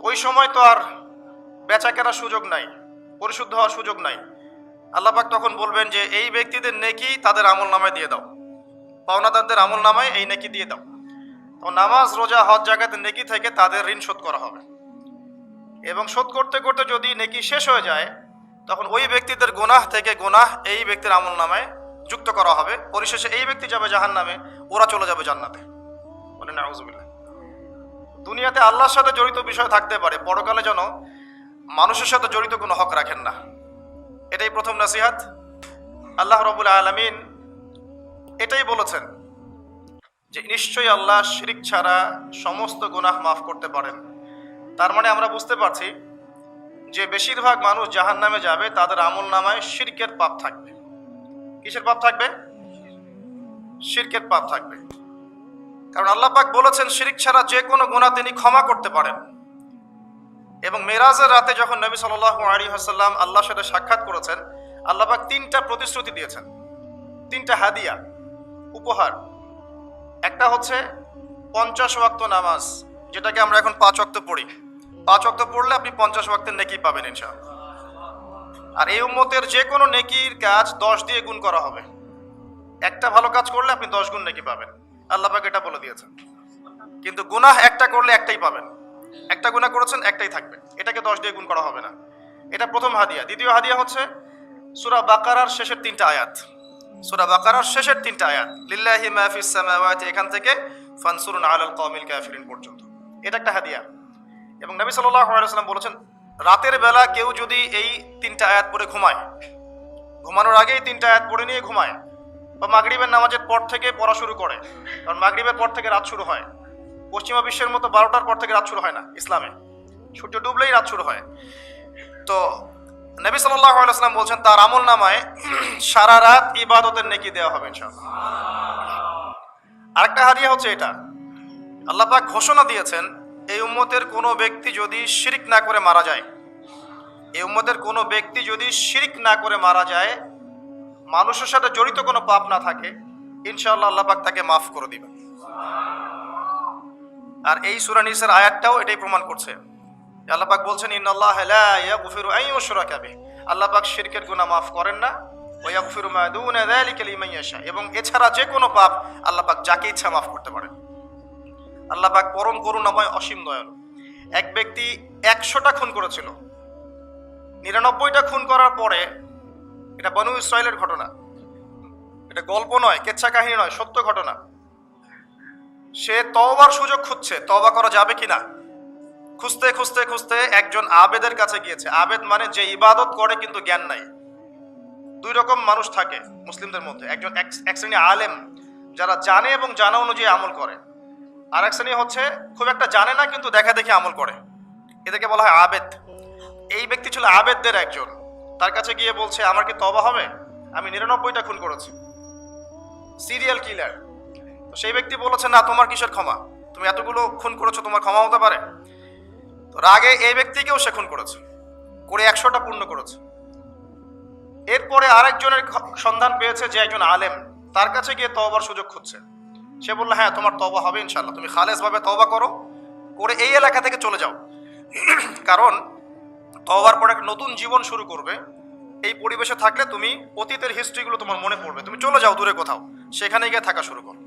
Speaker 1: ওই সময় তো আর বেচা কেনার সুযোগ নাই, পরিশুদ্ধ হওয়ার সুযোগ নাই। আল্লাহ পাক তখন বলবেন যে এই ব্যক্তিদের নেকি তাদের আমল নামায় দিয়ে দাও, পাওনাদারদের আমল নামায় এই নেকি দিয়ে দাও। তো নামাজ, রোজা, হজ, যাকাতের নেকি থেকে তাদের ঋণ শোধ করা হবে। এবং শোধ করতে করতে যদি নেকি শেষ হয়ে যায় তখন ওই ব্যক্তিদের গুনাহ থেকে গুনাহ এই ব্যক্তির আমল নামায় যুক্ত করা হবে। পরিশেষে এই ব্যক্তি যাবে জাহান্নামে, ওরা চলে যাবে জান্নাতে। বলে নাউজুবিল্লাহ। দুনিয়াতে আল্লাহর সাথে জড়িত বিষয় থাকতে পারে, পরকালে যেন মানুষের সাথে জড়িত কোনো হক রাখেন না। এটাই প্রথম নসিহত। আল্লাহ রাব্বুল আলামিন এটাই বলেছেন যে নিশ্চয়ই আল্লাহ শিরক ছাড়া সমস্ত গুনাহ মাফ করতে পারেন। তার মানে আমরা বুঝতে পারছি যে বেশিরভাগ মানুষ জাহান্নামে যাবে, তাদের আমল নামায় শিরকের পাপ থাকবে। কিসের পাপ থাকবে? শিরকের পাপ থাকবে। কারণ আল্লাহ পাক বলেছেন শিরক ছাড়া যে কোনো গুনাহ তিনি ক্ষমা করতে পারেন। এবং মেরাজের রাতে যখন নবী সাল্লাল্লাহু আলাইহি ওয়াসাল্লাম আল্লাহর সাথে সাক্ষাৎ করেছেন, আল্লাহ পাক 3টা প্রতিশ্রুতি দিয়েছেন, 3টা হাদিয়া, উপহার। একটা হচ্ছে 50 ওয়াক্ত নামাজ, যেটাকে আমরা এখন 5 ওয়াক্ত পড়ি। 5 ওয়াক্ত পড়লে আপনি 50 ওয়াক্তের নেকি পাবেন ইনশাআল্লাহ। আর এই উম্মতের যে কোনো নেকির কাজ 10 দিয়ে গুণ করা হবে। একটা ভালো কাজ করলে আপনি 10 গুণ নেকি পাবেন, আল্লাহ পাক এটা বলে দিয়েছেন। কিন্তু গুনাহ একটা করলে একটাই পাবেন, একটা গুনাহ করেছেন একটাই থাকবে, এটাকে 10 দিয়ে গুণ করা হবে না। এটা প্রথম হাদিয়া। দ্বিতীয় হাদিয়া হচ্ছে সূরা বাকারার শেষের 3টা আয়াত। সূরা বাকারার শেষের 3টা আয়াত, লিল্লাহি মা ফিস সামাওয়াতি, এখান থেকে ফানসুরুন আলাল কওমিল কাফিরিন পর্যন্ত, এটা একটা হাদিয়া। এবং নবী সাল্লাল্লাহু আলাইহি ওয়াসাল্লাম বলেছেন রাতের বেলা কেউ যদি এই 3টা আয়াত পড়ে ঘুমায় ঘুমানোর আগেই 3টা আয়াত পড়ে নিয়ে ঘুমায়, বা মাগরিবের নামাজের পর থেকে পড়া শুরু করে, কারণ মাগরিবের পর থেকে রাত শুরু হয়। পশ্চিমা বিশ্বের মতো 12টার পর থেকে রাত শুরু হয় না, ইসলামে সূর্য ডুবলেই রাত শুরু হয়। তো নবী সাল্লাল্লাহু আলাইহি ওয়াসাল্লাম বলছেন তার আমল নামায় সারা রাত ইবাদতের নেকি দেওয়া হবে ইনশাআল্লাহ। আরেকটা হাদিয়া হচ্ছে এটা, আল্লাহ পাক ঘোষণা দিয়েছেন এই উম্মতের কোনো ব্যক্তি যদি শিরক না করে মারা যায়, এই উম্মতের কোনো ব্যক্তি যদি শিরক না করে মারা যায়, মানুষের সাথে জড়িত কোনো পাপ না থাকে, ইনশাআল্লাহ আল্লাহ পাক তাকে মাফ করে দিবেন। আর এই সূরা নিসার আয়াতটাও এটাই প্রমাণ করছে। আল্লাহ পাক বলছেন ইন্নাল্লাহা লা ইয়াগফিরু আন ইউশরাকা বিহি, আল্লাহ পাক শিরকের গুনাহ মাফ করেন না, ওয়া ইয়াগফিরু মা দুনা যালিকা লিমান ইয়াশা, এবং এছাড়া যে কোনো পাপ আল্লাহ পাক যাকে ইচ্ছা মাফ করতে পারেন। আল্লাহ পাক পরম করুণাময়, অসীম দয়ালু। এক ব্যক্তি 100টা খুন করেছিল, 99টা খুন করার পরে, এটা বনু ইসরাইলের ঘটনা, এটা গল্প নয়, কেচ্ছা কাহিনী নয়, সত্য ঘটনা। সে তওবার সুযোগ খুঁজছে, তওবা করা যাবে কিনা। খুঁজতে খুঁজতে খুঁজতে একজন আবেদের কাছে গিয়েছে। আবেদ মানে যে ইবাদত করে কিন্তু জ্ঞান নাই। দুই রকম মানুষ থাকে মুসলিমদের মধ্যে, একজন এক শ্রেণী আলেম যারা জানে এবং জানা অনুযায়ী আমল করে, আর এক শ্রেণী হচ্ছে খুব একটা জানে না কিন্তু দেখা দেখে আমল করে, এদেরকে বলা হয় আবেদ। এই ব্যক্তি ছিল আবেদদের একজন। তার কাছে গিয়ে বলছে আমার কি তওবা হবে, আমি 99টা খুন করেছি, সিরিয়াল কিলার। তো সেই ব্যক্তি বলেছে না, তোমার কিসের ক্ষমা, তুমি এতগুলো খুন করেছো, তোমার ক্ষমা হতে পারে। তো রাগে এই ব্যক্তিকেও সে খুন করেছে, করে 100টা পূর্ণ করেছে। এরপরে আরেকজনের সন্ধান পেয়েছে যে একজন আলেম, তার কাছে গিয়ে তওবার সুযোগ খুঁজছে। সে বলল হ্যাঁ তোমার তওবা হবে ইনশাআল্লাহ, তুমি খালেসভাবে তওবা করো, করে এই এলাকা থেকে চলে যাও, কারণ তওবার পরে একটা নতুন জীবন শুরু করবে। এই পরিবেশে থাকলে তুমি অতীতের হিস্ট্রিগুলো তোমার মনে পড়বে, তুমি চলে যাও দূরে কোথাও, সেখানে গিয়ে থাকা শুরু করো।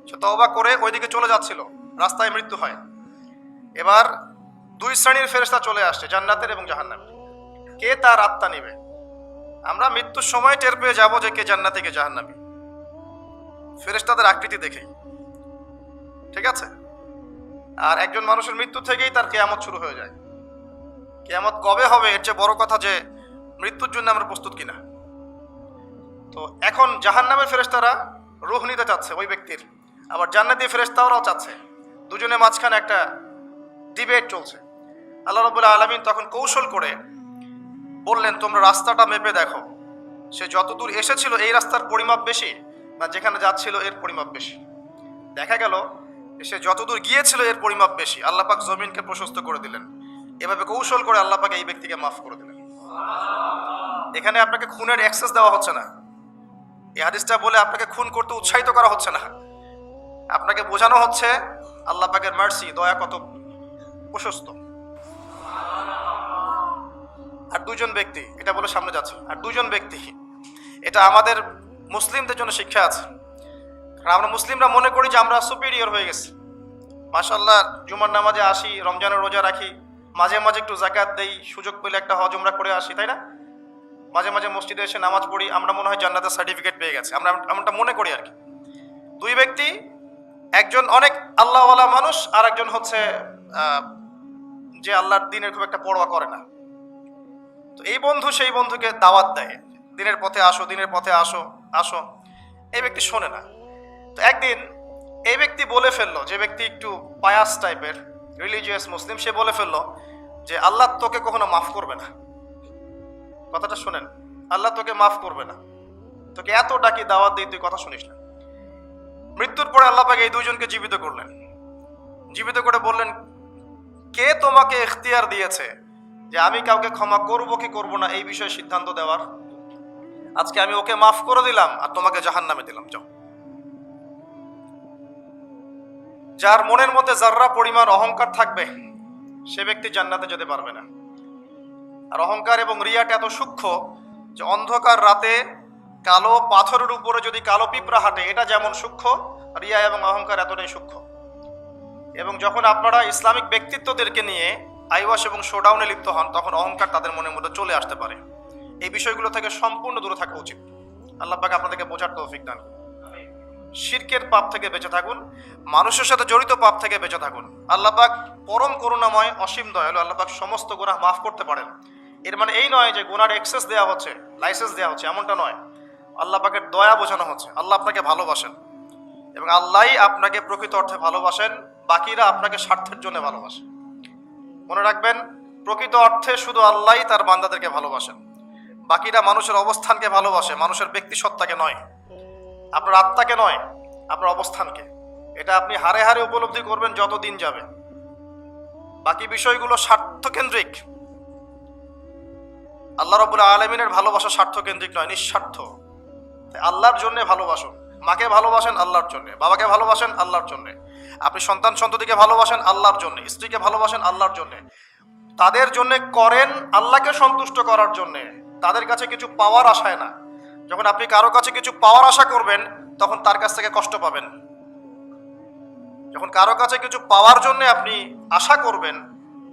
Speaker 1: সে তওবা করে ওইদিকে চলে যাচ্ছিল, রাস্তায় মৃত্যু হয়। এবার দুই শ্রেণীর ফেরেশতা চলে আসছে, জান্নাতের এবং জাহান্নামের। কে তার আত্মা নেবে? আমরা মৃত্যুর সময় টের পেয়ে যাবো যে কে জান্নাতি কে জাহান্নামী, ফেরেশতাদের আকৃতি দেখেই, ঠিক আছে। আর একজন মানুষের মৃত্যু থেকেই তার কিয়ামত শুরু হয়ে যায়। কিয়ামত কবে হবে এর চেয়ে বড় কথা যে মৃত্যুর জন্য আমরা প্রস্তুত কিনা। তো এখন জাহান্নামের ফেরেশতারা রূহ নিতে চাচ্ছে ওই ব্যক্তির, আবার জান্নাতি ফেরেশতারাও চাচ্ছে, দুজনের মাঝখানে একটা ডিবেট চলছে। আল্লাহ রাব্বুল আলামিন তখন কৌশল করে বললেন তোমরা রাস্তাটা মেপে দেখো, সে যতদূর এসেছিল এই রাস্তার পরিমাপ বেশি না যেখানে যাচ্ছিল এর পরিমাপ বেশি। দেখা গেল সে যতদূর গিয়েছিল এর পরিমাপ বেশি, আল্লাহ পাক জমিনকে প্রশস্ত করে দিলেন। এভাবে কৌশল করে আল্লাহ পাক এই ব্যক্তিকে মাফ করে দিলেন। এখানে আপনাকে খুনের অ্যাক্সেস দেওয়া হচ্ছে না, এই হাদিসটা বলে আপনাকে খুন করতে উৎসাহিত করা হচ্ছে না, আপনাকে বোঝানো হচ্ছে আল্লাহ পাকের মার্সি, দয়া কত প্রশস্ত। আর দুজন ব্যক্তি, এটা বলে সামনে যাচ্ছে, আর দুজন ব্যক্তি, এটা আমাদের মুসলিমদের জন্য শিক্ষা আছে। কারণ আমরা মুসলিমরা মনে করি যে আমরা সুপিরিয়র হয়ে গেছি, মাশাআল্লাহ জুমার নামাজে আসি, রমজানের রোজা রাখি, মাঝে মাঝে একটু জাকাত দেই, সুযোগ পেলে একটা হজ উমরা করে আসি, তাই না? মাঝে মাঝে মসজিদে এসে নামাজ পড়ি, আমরা মনে হয় জান্নাতের সার্টিফিকেট পেয়ে গেছে, আমরা এমনটা মনে করি আর কি। দুই ব্যক্তি, একজন অনেক আল্লাহওয়ালা মানুষ, আর একজন হচ্ছে যে আল্লাহর দ্বীনের খুব একটা পরোয়া করে না। তো এই বন্ধু সেই বন্ধুকে দাওয়াত দেয়, দিনের পথে আসো, দিনের পথে আসো আসো। এই ব্যক্তি শোনে না। তো একদিন এই ব্যক্তি বলে ফেললো, যে ব্যক্তি একটু পায়াস টাইপের রিলিজিয়াস মুসলিম, সে বলে ফেললো যে আল্লাহ তোকে কখনো মাফ করবে না। কথাটা শোনেন, আল্লাহ তোকে মাফ করবে না, তোকে এত ডাকি দাওয়াত দিই, তুই কথা শুনিস না। মৃত্যুর পরে আল্লাহ পাক এই দুইজনকে জীবিত করলেন, জীবিত করে বললেন কে তোমাকে ইখতিয়ার দিয়েছে যে আমি কাউকে ক্ষমা করবো কি করবো না এই বিষয়ে সিদ্ধান্ত দেওয়ার? আজকে আমি ওকে মাফ করে দিলাম আর তোমাকে জাহান্নামে দিলাম, যাও। যার মনের মধ্যে যাররা পরিমাণ অহংকার থাকবে সে ব্যক্তি জান্নাতে যেতে পারবে না। আর অহংকার এবং রিয়াটা এত সূক্ষ্ম যে অন্ধকার রাতে কালো পাথরের উপরে যদি কালো পিঁপড়া হাঁটে, এটা যেমন সূক্ষ্ম, রিয়া এবং অহংকার এতটাই সূক্ষ্ম। এবং যখন আপনারা ইসলামিক ব্যক্তিত্বদেরকে নিয়ে আইওয়াশ এবং শোডাউনে লিপ্ত হন, তখন অহংকার তাদের মনের মধ্যে চলে আসতে পারে। এই বিষয়গুলো থেকে সম্পূর্ণ দূরে থাকা উচিত। আল্লাহ পাক আপনাদেরকে বোঝার তৌফিক দান করুন। শিরকের পাপ থেকে বেঁচে থাকুন, মানুষের সাথে জড়িত পাপ থেকে বেঁচে থাকুন। আল্লাহ পাক পরম করুণাময়, অসীম দয়ালু, আল্লাহ পাক সমস্ত গুনাহ মাফ করতে পারেন, এর মানে এই নয় যে গুনার এক্সেস দেওয়া হচ্ছে, লাইসেন্স দেওয়া হচ্ছে, এমনটা নয়। আল্লাহ পাকের দয়া বোঝানো হচ্ছে। আল্লাহ আপনাকে ভালোবাসেন এবং আল্লাহই আপনাকে প্রকৃত অর্থে ভালোবাসেন, বাকিরা আপনাকে স্বার্থের জন্য ভালোবাসে। মনে রাখবেন, প্রকৃত অর্থে শুধু আল্লাহই তার বান্দাদেরকে ভালোবাসেন, বাকিরা মানুষের অবস্থানকে ভালোবাসে, মানুষের ব্যক্তি সত্তাকে নয়, আপনার আত্মাকে নয়, আপনার অবস্থানকে। এটা আপনি হারে হারে উপলব্ধি করবেন যত দিন যাবে। বাকি বিষয়গুলো স্বার্থকেন্দ্রিক। আল্লাহ রাব্বুল আলামিনের ভালোবাসা স্বার্থকেন্দ্রিক নয়, নিঃস্বার্থ। আল্লাহর জন্য ভালোবাসুন। মাকে ভালোবাসেন আল্লাহর জন্য, বাবাকে ভালোবাসেন আল্লাহর জন্য, আপনি সন্তান সন্ততিকে ভালোবাসেন আল্লাহর জন্য, স্ত্রীকে ভালোবাসেন আল্লাহর জন্য। তাদের জন্য করেন আল্লাহকে সন্তুষ্ট করার জন্য, তাদের কাছে কিছু পাওয়ার আশায় না। যখন আপনি কারো কাছে কিছু পাওয়ার আশা করবেন তখন তার কাছ থেকে কষ্ট পাবেন। যখন কারো কাছে কিছু পাওয়ার জন্য আপনি আশা করবেন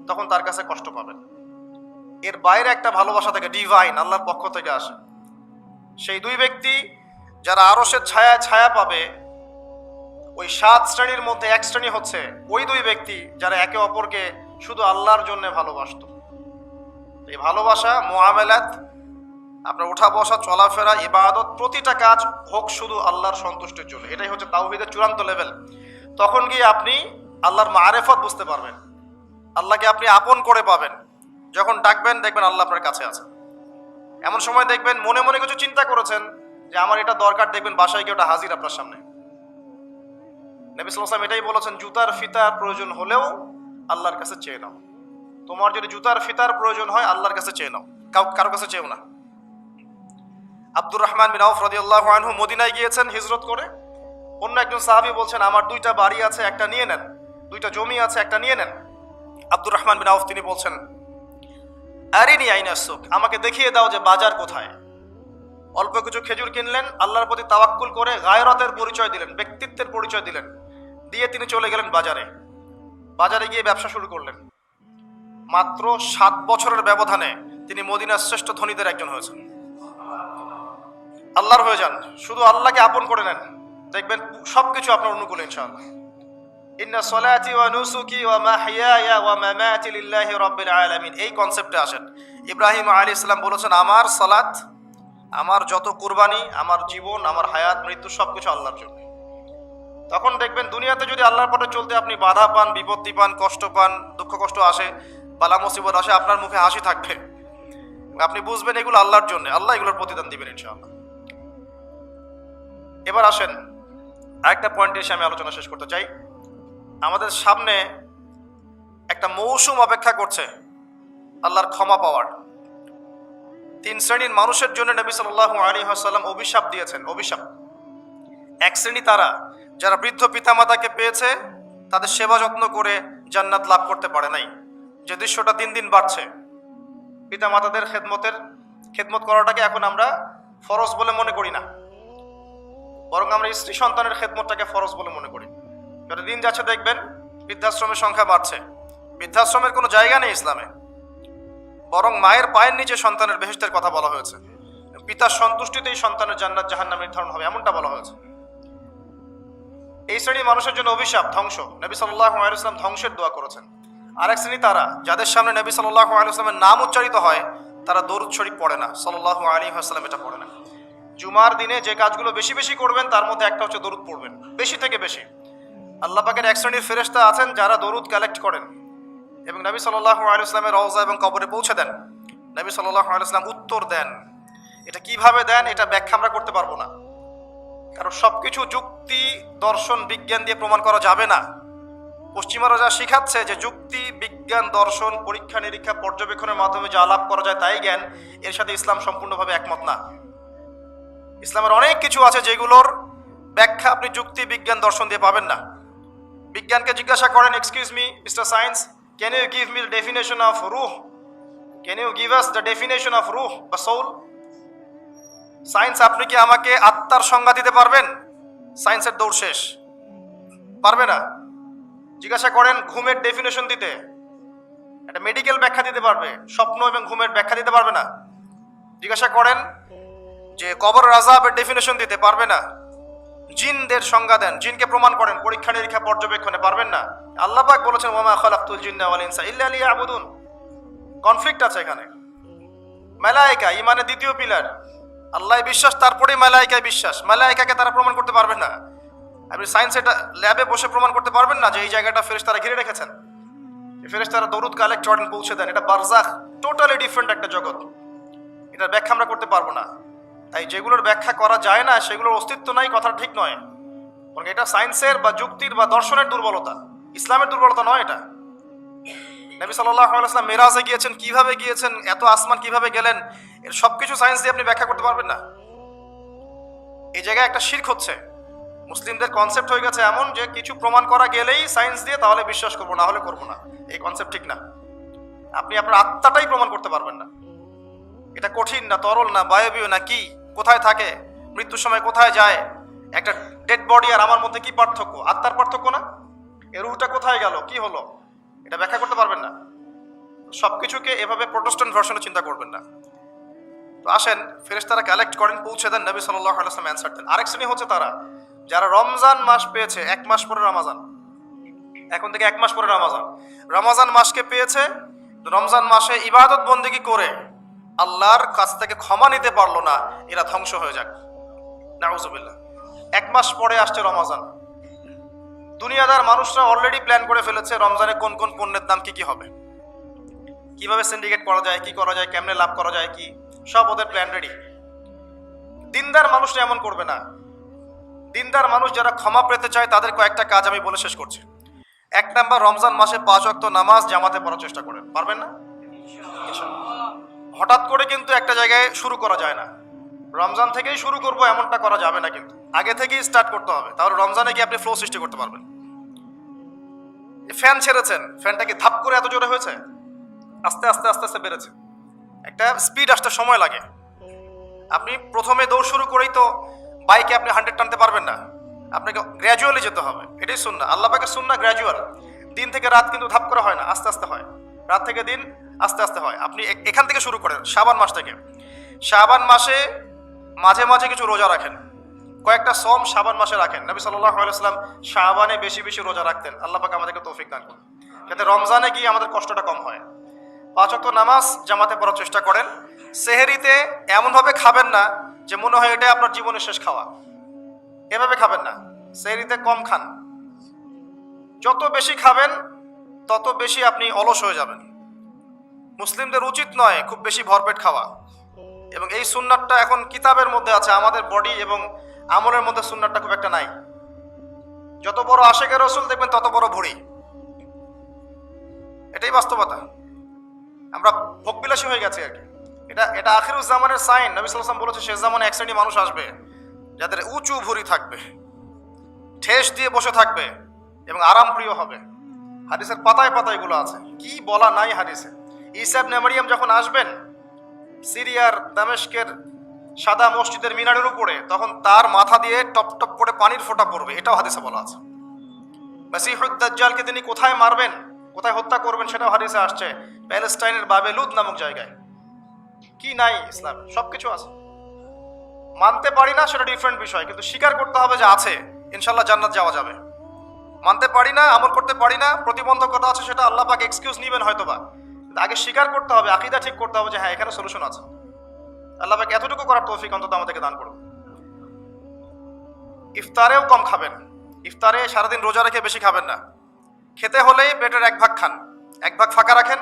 Speaker 1: তখন তার কাছে কষ্ট পাবেন। এর বাইরে একটা ভালোবাসা থেকে, ডিভাইন, আল্লাহর পক্ষ থেকে আসে। সেই দুই ব্যক্তি যারা আরশের ছায়ায় ছায়া পাবে, ওই 7 শ্রেণীর মধ্যে এক শ্রেণী হচ্ছে ওই দুই ব্যক্তি যারা একে অপরকে শুধু আল্লাহর জন্য ভালোবাসত। এই ভালোবাসা, মুআমালাত, আপনার ওঠা বসা, চলাফেরা, ইবাদত, প্রতিটা কাজ হোক শুধু আল্লাহর সন্তুষ্টির জন্য। এটাই হচ্ছে তাওহীদের চূড়ান্ত লেভেল। তখন গিয়ে আপনি আল্লাহর মারেফত বুঝতে পারবেন, আল্লাহকে আপনি আপন করে পাবেন। যখন ডাকবেন দেখবেন আল্লাহ আপনার কাছে আছে। এমন সময় দেখবেন মনে মনে কিছু চিন্তা করেছেন যে আমার এটা দরকার, দেখবেন বাসায় গিয়ে ওটা হাজির আপনার সামনে। নবী সাল্লাল্লাহু আলাইহি ওয়াসাল্লাম এটাই বলেছেন, জুতার ফিতার প্রয়োজন হলেও আল্লাহর কাছে চেয়ে নাও। তোমার যদি জুতার ফিতার প্রয়োজন হয় আল্লাহর কাছে চেয়ে নাও, কারো কাছে চেয়েও না। আব্দুর রহমান বিন আউফ রাদিয়াল্লাহু আনহু মদিনায় গিয়েছেন হিজরত করে। অন্য একজন সাহাবী বলছেন, আমার 2টা বাড়ি আছে, একটা নিয়ে নেন, 2টা জমি আছে, একটা নিয়ে নেন। আব্দুর রহমান বিন আউফ তিনি বলছেন, আরিনি আইনা সুক, আমাকে দেখিয়ে দাও যে বাজার কোথায়। অল্প কিছু খেজুর কিনলেন, আল্লাহর প্রতি তাওয়াক্কুল করে গায়রতের পরিচয় দিলেন, ব্যক্তিত্বের পরিচয় দিলেন, দিয়ে তিনি চলে গেলেন বাজারে। বাজারে গিয়ে ব্যবসা শুরু করলেন। মাত্র 7 বছরের ব্যবধানে তিনি মদিনার শ্রেষ্ঠ ধনীদের একজন হয়েছেন। আল্লাহর হয়ে যান, শুধু আল্লাহকে আপন করে নেন, দেখবেন সবকিছু আপনার অনুকূলে ইনশাআল্লাহ। ইন্না সলাতি ওয়া নুসুকি ওয়া মাহইয়ায়া ওয়া মামাতি লিল্লাহি রাব্বিল আলামিন, এই কনসেপ্টে আসেন। ইব্রাহিম আলাইহিস সালাম বলেছেন, আমার সালাত, আমার যত কুরবানি, আমার জীবন, আমার হায়াত, মৃত্যু সবকিছু আল্লাহর জন্য। তখন দেখবেন দুনিয়াতে যদি আল্লাহর পথে চলতে আপনি বাধা পান, বিপত্তি পান, কষ্ট পান, দুঃখ কষ্ট আসে, বালা মুসিবত আসে, আপনার মুখে হাসি থাকবে। আপনি বুঝবেন এগুলো আল্লাহর জন্য, আল্লাহ এগুলোর প্রতিদান দিবেন ইনশাআল্লাহ। এবার আসেন আরেকটা পয়েন্টে এসে আমি আলোচনা শেষ করতে চাই। আমাদের সামনে একটা মৌসুম অপেক্ষা করছে আল্লাহর ক্ষমা পাওয়ার। 3 শ্রেণীর মানুষের জন্য নবী সাল্লাল্লাহু আলাইহি ওয়াসাল্লাম অভিশাপ দিয়েছেন। অভিশাপ, এক শ্রেণী তারা যারা বৃদ্ধ পিতামাতাকে পেয়েছে, তাদের সেবা যত্ন করে জান্নাত লাভ করতে পারে নাই। যে দৃশ্যটা দিন দিন বাড়ছে, পিতামাতাদের খেদমত করাটাকে এখন আমরা ফরজ বলে মনে করি না, বরং আমরা স্ত্রী সন্তানের খেদমতটাকে ফরজ বলে মনে করি। যত দিন যাচ্ছে দেখবেন বৃদ্ধাশ্রমের সংখ্যা বাড়ছে। বৃদ্ধাশ্রমের কোনো জায়গা নেই ইসলামে, বরং মায়ের পায়ের নিচে সন্তানের বেহেশতের কথা বলা হয়েছে। পিতার সন্তুষ্টিতেই সন্তানের জান্নাত জাহান্নাম নির্ধারণ হবে, এমনটা বলা হয়েছে। এই শ্রেণী মানুষের জন্য অভিশাপ, ধ্বংস। নবী সাল্লাল্লাহু আলাইহি ওয়াসাল্লাম ধ্বংসের দোয়া করেছেন। আরেক শ্রেণী তারা যাদের সামনে নবী সাল্লাল্লাহু আলাইহি ওয়াসাল্লামের নাম উচ্চারিত হয়, তারা দরুদ শরীফ পড়ে না, সাল্লাল্লাহু আলাইহি ওয়াসাল্লাম এটা পড়ে না। জুমার দিনে যে কাজগুলো বেশি বেশি করবেন তার মধ্যে একটা হচ্ছে দরুদ পড়বেন, বেশি থেকে বেশি। আল্লাহ পাকের এক শ্রেণীর ফেরেশতা আছেন যারা দরুদ কালেক্ট করেন এবং নবী সাল্লাল্লাহু আলাইহি ওয়াসাল্লামের রওজা এবং কবরে পৌঁছে দেন। নবী সাল্লাল্লাহু আলাইহি ওয়াসাল্লাম উত্তর দেন। এটা কিভাবে দেন এটা ব্যাখ্যা আমরা করতে পারবো না, কারণ সবকিছু যুক্তি, দর্শন, বিজ্ঞান দিয়ে প্রমাণ করা যাবে না। পশ্চিমারা যা শিখাচ্ছে যে যুক্তি, বিজ্ঞান, দর্শন, পরীক্ষা নিরীক্ষা, পর্যবেক্ষণের মাধ্যমে যা আলাপ করা যায় তাই জ্ঞান, এর সাথে ইসলাম সম্পূর্ণভাবে একমত না। ইসলামের অনেক কিছু আছে যেগুলোর ব্যাখ্যা আপনি যুক্তি, বিজ্ঞান, দর্শন দিয়ে পাবেন না। বিজ্ঞানকে জিজ্ঞাসা করেন, excuse me mister science, can you give me the definition of রুহ, can you give us the definition of রুহ বা সোল। সায়েন্স, আপনি কি আমাকে আত্মার সংজ্ঞা দিতে পারবেন? সায়েন্সের দৌড় শেষ, পারবে না। জিজ্ঞাসা করেন ঘুমের ডেফিনেশন দিতে, একটা মেডিকেল ব্যাখ্যা দিতে পারবে, স্বপ্ন এবং ঘুমের ব্যাখ্যা দিতে পারবে না। জিজ্ঞাসা করেন যে কবর আযাবের ডেফিনেশন দিতে, পারবে না। জিনদের সংজ্ঞা দেন, জিনকে প্রমাণ করেন পরীক্ষা নিরীক্ষা পর্যবেক্ষণে, পারবেন না। আল্লাহ পাক বলেছেন ওয়ামা খালাকতুল জিন্না ওয়াল ইনসা ইল্লা লিয়াবুদুন। কনফ্লিক্ট আছে এখানে। মালায়েকা ইমানের দ্বিতীয় পিলার, আল্লাহ বিশ্বাস, তারপরেই মালায়েকায় বিশ্বাস। মালায়েকাকে তারা প্রমাণ করতে পারবে না। আপনি সায়েন্স এটা ল্যাবে বসে প্রমাণ করতে পারবেন না যে এই জায়গাটা ফেরেশতারা ঘিরে রেখেছেন। ফেরেশতারা দরুদ কালেক্ট করেন, পৌঁছে দেন। এটা বারজাখ, টোটালি ডিফারেন্ট একটা জগৎ। এটার ব্যাখ্যা আমরা করতে পারবো না। তাই যেগুলোর ব্যাখ্যা করা যায় না সেগুলোর অস্তিত্ব নাই, কথা ঠিক নয়। বরং এটা সায়েন্সের বা যুক্তির বা দর্শনের দুর্বলতা, ইসলামের দুর্বলতা নয় এটা। নবী সাল্লাল্লাহু আলাইহি ওয়াসাল্লাম মেরাজে গিয়েছেন, কিভাবে গিয়েছেন, এত আসমান কিভাবে গেলেন, এর সবকিছু সায়েন্স দিয়ে আপনি ব্যাখ্যা করতে পারবেন না। এই জায়গায় একটা শিরক হচ্ছে। মুসলিমদের কনসেপ্ট হয়ে গেছে এমন যে কিছু প্রমাণ করা গেলেই সায়েন্স দিয়ে তাহলে বিশ্বাস করবো, না হলে করবো না। এই কনসেপ্ট ঠিক না। আপনি আপনার আত্মাটাই প্রমাণ করতে পারবেন না। এটা কঠিন না, তরল না, বায়বীয় না, কি কোথায় থাকে, মৃত্যুর সময় কোথায় যায়, একটা ডেড বডি আর আমার মধ্যে কি পার্থক্য, আত্মার পার্থক্য না, এর রুহটা কোথায় গেল, কি হলো, এটা ব্যাখ্যা করতে পারবেন না। সবকিছুকে এভাবে প্রোটেস্ট্যান্ট ভার্সনে চিন্তা করবেন না। তো আসেন, ফেরেশতারা কালেক্ট করেন, পৌঁছে দেন, নবী সাল্লাল্লাহু আলাইহি ওয়াসাল্লাম অ্যানসার দেন। আরেক শ্রেণী হচ্ছে তারা যারা রমজান মাস পেয়েছে, 1 মাস পরে রমাজান, এখন থেকে 1 মাস পরে রমাজান, রমাজান মাসকে পেয়েছে, রমজান মাসে ইবাদত বন্দেগী করে আল্লাহর কাছ থেকে ক্ষমা নিতে পারলো না, এরা ধ্বংস হয়ে যাক, নাউজুবিল্লাহ। 1 মাস পরে আসছে রমজান। দুনিয়াদার মানুষরা অলরেডি প্ল্যান করে ফেলেছে রমজানে কোন কোন পণ্যের দাম কি কি হবে, কিভাবে সিন্ডিকেট করা যায়, কি করা যায়, কেমনে লাভ করা যায়, কি সব ওদের প্ল্যান রেডি। দিনদার মানুষরা এমন করবে না। দিনদার মানুষ যারা ক্ষমা পেতে চায় তাদের কয়েকটা কাজ আমি বলে শেষ করছি। 1 নাম্বার, রমজান মাসে 5 ওয়াক্ত নামাজ জামাতে পড়ার চেষ্টা করেন। পারবেন না? ইনশাআল্লাহ। হঠাৎ করে কিন্তু একটা জায়গায় শুরু করা যায় না। রমজান থেকেই শুরু করব এমনটা করা যাবে না, কিন্তু আগে থেকেই স্টার্ট করতে হবে, তাহলে রমজানে গিয়ে আপনি ফ্লো সৃষ্টি করতে পারবেন। ফ্যান ছেড়েছেন, ফ্যানটা কি ধাপ করে এত জোরে হয়েছে? আস্তে আস্তে আস্তে আস্তে বেড়েছে। একটা স্পিড আসতে সময় লাগে। আপনি প্রথমে দৌড় শুরু করেই তো বাইকে আপনি 100 টানতে পারবেন না, আপনাকে গ্র্যাজুয়ালি যেতে হবে। এটাই সুন্নাহ, আল্লাহ পাকের সুন্নাহ গ্র্যাজুয়াল। দিন থেকে রাত কিন্তু ধাপ করে হয় না, আস্তে আস্তে হয়। রাত থেকে দিন আস্তে আস্তে হয়। আপনি এখান থেকে শুরু করেন, শাবান মাস থেকে। শাবান মাসে মাঝে মাঝে কিছু রোজা রাখেন, কয়েকটা সম শাবান মাসে রাখেন। নবী সাল্লাল্লাহু আলাইহি ওয়াসাল্লাম শাবানে বেশি বেশি রোজা রাখতেন। আল্লাহ পাক আমাদেরকে তৌফিক দান করুন, যাতে রমজানে গিয়ে আমাদের কষ্টটা কম হয়। 5 ওয়াক্ত নামাজ জামাতে পড়ার চেষ্টা করেন। সেহরিতে এমনভাবে খাবেন না যে মনে হয় এটাই আপনার জীবনের শেষ খাওয়া, এভাবে খাবেন না। সেহরিতে কম খান, যত বেশি খাবেন তত বেশি আপনি অলস হয়ে যাবেন। মুসলিমদের উচিত নয় খুব বেশি ভরপেট খাওয়া, এবং এই সুন্নাতটা এখন কিতাবের মধ্যে আছে, আমাদের বডি এবং আমলের মধ্যে সুন্নাতটা খুব একটা নাই। যত বড় আশেকে রসুল দেখবেন তত বড় ভুঁড়ি, এটাই বাস্তবতা। আমরা ভোগবিলাসী হয়ে গেছি আর কি। এটা আখিরুজ জামানের সাইন। নবী সাল্লাল্লাহু আলাইহি ওয়াসাল্লাম বলেছে শেষ জামানে এক শ্রেণী মানুষ আসবে যাদের উঁচু ভুঁড়ি থাকবে, ঠেস দিয়ে বসে থাকবে এবং আরাম প্রিয় হবে। হাদিসের পাতায় পাতায় এগুলো আছে, কি বলা নাই হাদিসে। ঈসা ইবনে মারইয়াম যখন আসবেন সিরিয়ার দামেস্কের সাদা মসজিদের মিনারের উপরে, তখন তার মাথা দিয়ে টপ টপ করে পানির ফোঁটা পড়বে, এটাও হাদিসে বলা আছে। মাসিহুদ দাজ্জালকে তিনি কোথায় মারবেন, কোথায় হত্যা করবেন, সেটাও হাদিসে আসছে, প্যালেস্টাইনের বাবেলুদ নামক জায়গায়। কি নাই ইসলাম? সবকিছু আছে। মানতে পারি না সেটা ডিফারেন্ট বিষয়, কিন্তু স্বীকার করতে হবে যে আছে, ইনশাল্লাহ জান্নাত যাওয়া যাবে। মানতে পারি না, আমল করতে পারি না, প্রতিবন্ধকতা আছে, সেটা আল্লাহ পাক এক্সকিউজ নিবেন হয়তোবা, আগে স্বীকার করতে হবে, আকীদা ঠিক করতে হবে যে হ্যাঁ এখানে সলিউশন আছে। আল্লাহ পাক এতটুকু করার তৌফিক অন্তত আমাদেরকে দান করুন। ইফতারেও কম খাবেন। ইফতারে সারাদিন রোজা রেখে বেশি খাবেন না। খেতে হলেই পেটের 1 ভাগ খান, 1 ভাগ ফাঁকা রাখেন,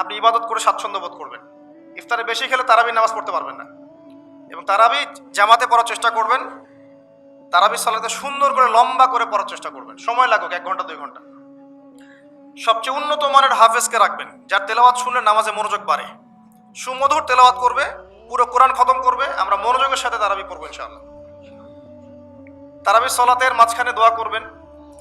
Speaker 1: আপনি ইবাদত করে স্বাচ্ছন্দ্য বোধ করবেন। ইফতারে বেশি খেলে তারাবি নামাজ পড়তে পারবেন না, এবং তারাবি জামাতে পড়ার চেষ্টা করবেন। তারাবি সালাতে সুন্দর করে লম্বা করে পড়ার চেষ্টা করবেন, সময় লাগুক 1 ঘন্টা 2 ঘন্টা। সবচেয়ে উন্নত মানের হাফেজকে রাখবেন, যার তেলাওয়াত শুনলে নামাজে মনোযোগ বাড়ে, সুমধুর তেলাওয়াত করবে, পুরো কোরআন খতম করবে। আমরা মনোযোগের সাথে তারাবি পড়বো ইনশাআল্লাহ। তারাবি সালাতের মাঝখানে দোয়া করবেন,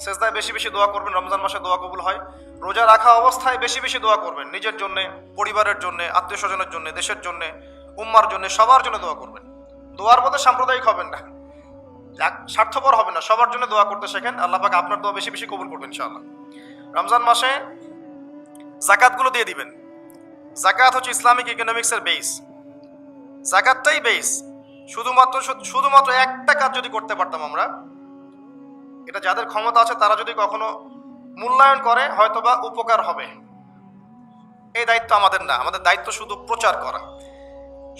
Speaker 1: সেজদায় বেশি বেশি দোয়া করবেন, রমজান মাসে দোয়া কবুল হয়। রোজা রাখা অবস্থায় বেশি বেশি দোয়া করবেন, নিজের জন্য, পরিবারের জন্য, আত্মীয় স্বজনের জন্য, দেশের জন্য, উম্মার জন্য, সবার জন্য দোয়া করবেন। দোয়ার মধ্যে সাম্প্রদায়িক হবেন না, স্বার্থপর হবেন না, সবার জন্য দোয়া করতে শেখেন। আল্লাহ পাক আপনার দোয়া বেশি বেশি কবুল করবেন ইনশাআল্লাহ। রমজান মাসে যাকাতগুলো দিয়ে দিবেন। যাকাত হচ্ছে ইসলামিক ইকোনমিক্সের বেস, যাকাতটাই বেস। শুধুমাত্র একটা কাজ যদি করতে পারতাম আমরা, এটা যাদের ক্ষমতা আছে তারা যদি কখনো মূল্যায়ন করে হয়তোবা উপকার হবে। এই দায়িত্ব আমাদের না, আমাদের দায়িত্ব শুধু প্রচার করা।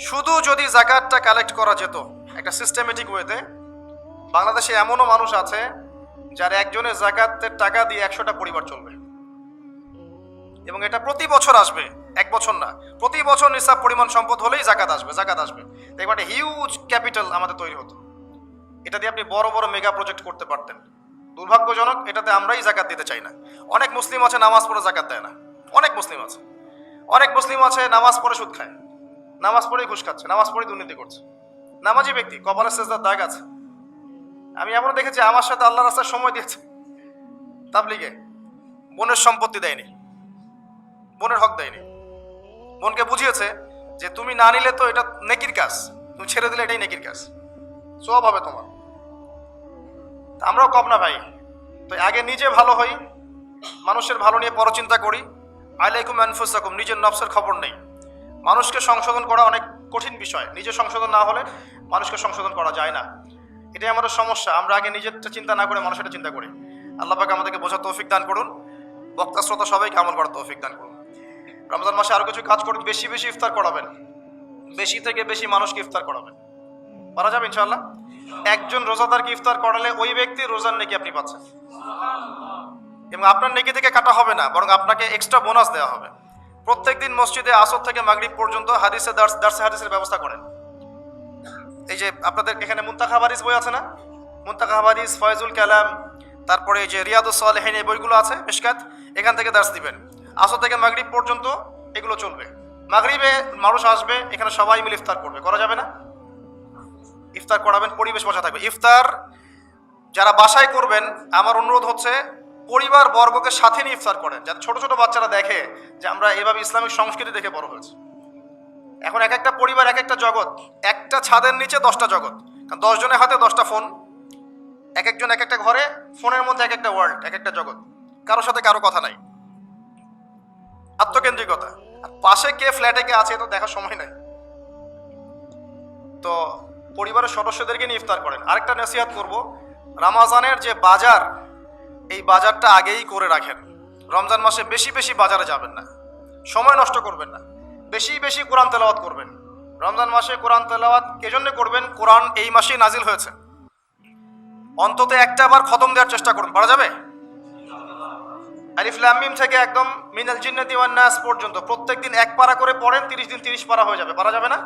Speaker 1: শুধু যদি জাকাতটা কালেক্ট করা যেত একটা সিস্টেমেটিক ওয়েতে, বাংলাদেশে এমনও মানুষ আছে যার একজনের জাকাতের টাকা দিয়ে 100টা পরিবার চলবে, এবং এটা প্রতি বছর আসবে, এক বছর না, প্রতি বছর নিসাব পরিমাণ সম্পদ হলেই জাকাত আসবে। দেখবেন একটা হিউজ ক্যাপিটাল আমাদের তৈরি হতো। এটা দিয়ে আপনি বড় বড় মেগা প্রজেক্ট করতে পারতেন। দুর্ভাগ্যজনক, এটাতে আমরাই জাকাত দিতে চাই না। অনেক মুসলিম আছে নামাজ পড়ে জাকাত দেয় না, অনেক মুসলিম আছে নামাজ পড়ে সুদ খায়, নামাজ পড়েই ঘুষ খাচ্ছে, নামাজ পড়েই দুর্নীতি করছে। নামাজি ব্যক্তি, কপালের সেজদার দাগ আছে। আমি এমন দেখেছি আমার সাথে আল্লাহ রাস্তায় সময় দিয়েছে তাবলিগে, বোনের সম্পত্তি দেয়নি, বোনের হক দেয়নি, বোনকে বুঝিয়েছে যে তুমি না নিলে তো এটা নেকির কাজ, তুমি ছেড়ে দিলে এটাই নেকির কাজ, সওয়াব হবে তোমার। আমরাও কম না ভাই, তো আগে নিজে ভালো হই, মানুষের ভালো নিয়ে পরচিন্তা করি। আলাইকুম আনফুসাকুম, নিজের নফসের খবর নেই। মানুষকে সংশোধন করা অনেক কঠিন বিষয়, নিজে সংশোধন না হলে মানুষকে সংশোধন করা যায় না। এটাই আমাদের সমস্যা, আমরা আগে নিজেরটা চিন্তা না করে মানুষেরটা চিন্তা করি। আল্লাহ পাক আমাদেরকে বোঝার তৌফিক দান করুন, বক্তা শ্রোতা সবাইকে আমল করার তৌফিক দান করুন। রমজান মাসে আরো কিছু কাজ করুন, বেশি বেশি ইফতার করাবেন, বেশি থেকে বেশি মানুষকে ইফতার করাবেন, পারা যাবে ইনশাআল্লাহ। একজন রোজাদারকে ইফতার করালে ওই ব্যক্তি রোজার নেকি আপনি পাচ্ছেন, এবং আপনার নেকি থেকে কাটা হবে না, বরং আপনাকে এক্সট্রা বোনাস দেওয়া হবে। প্রত্যেকদিন মসজিদে আসর থেকে মাগরিব পর্যন্ত হাদিসে দার্সে হাদিসের ব্যবস্থা করেন। এই যে আপনাদের এখানে মুনতাখাব হাদিস বই আছে না, মুনতাখাব হাদিস, ফয়জুল কালাম, তারপরে এই যে রিয়াদুস সালেহিন, এই বইগুলো আছে, মিশকাত, এখান থেকে দার্স দিবেন। আসর থেকে মাগরিব পর্যন্ত এগুলো চলবে। মাগরিবে মানুষ আসবে, এখানে সবাই মিলে ইফতার করবে, করা যাবে না? ইফতার করাবেন, পরিবেশ বসা থাকবে। ইফতার যারা বাসায় করবেন, আমার অনুরোধ হচ্ছে পরিবার বর্গকে সাথে নিয়ে ইফতার করেন, যাতে ছোট ছোট বাচ্চারা দেখে যে আমরা এভাবে ইসলামিক সংস্কৃতি দেখে বড় হয়েছি। এখন এক একটা পরিবার এক একটা জগৎ, একটা ছাদের নিচে 10টা জগৎ, কারণ 10 জনের হাতে 10টা ফোন, এক একজন এক একটা ঘরে, ফোনের মধ্যে এক একটা ওয়ার্ল্ড, এক একটা জগৎ, কারোর সাথে কারো কথা নাই, আত্মকেন্দ্রিকতা। আর পাশে কে ফ্ল্যাটে কে আছে এটা দেখার সময় নাই। তো পরিবারের সদস্যদেরকে নিয়ে ইফতার করেন। আরেকটা নসিহত করব, রমজানের যে বাজার, এই বাজারটা আগেই করে রাখেন। রমজান মাসে বেশি বেশি বাজারে যাবেন না, সময় নষ্ট করবেন না, বেশি বেশি কোরআন তেলাওয়াত করবেন। রমজান মাসে কোরআন তেলাওয়াত এজন্য করবেন, কোরআন এই মাসেই নাজিল হয়েছে, অন্তত একটা বার খতম দেওয়ার চেষ্টা করুন, পারা যাবে? আলিফ লাম মিম থেকে একদম মিনাল জিন্নাতি ওয়ান নাস পর্যন্ত প্রত্যেকদিন এক পারা করে পড়েন, 30 দিন 30 পারা হয়ে যাবে, পারা যাবে না?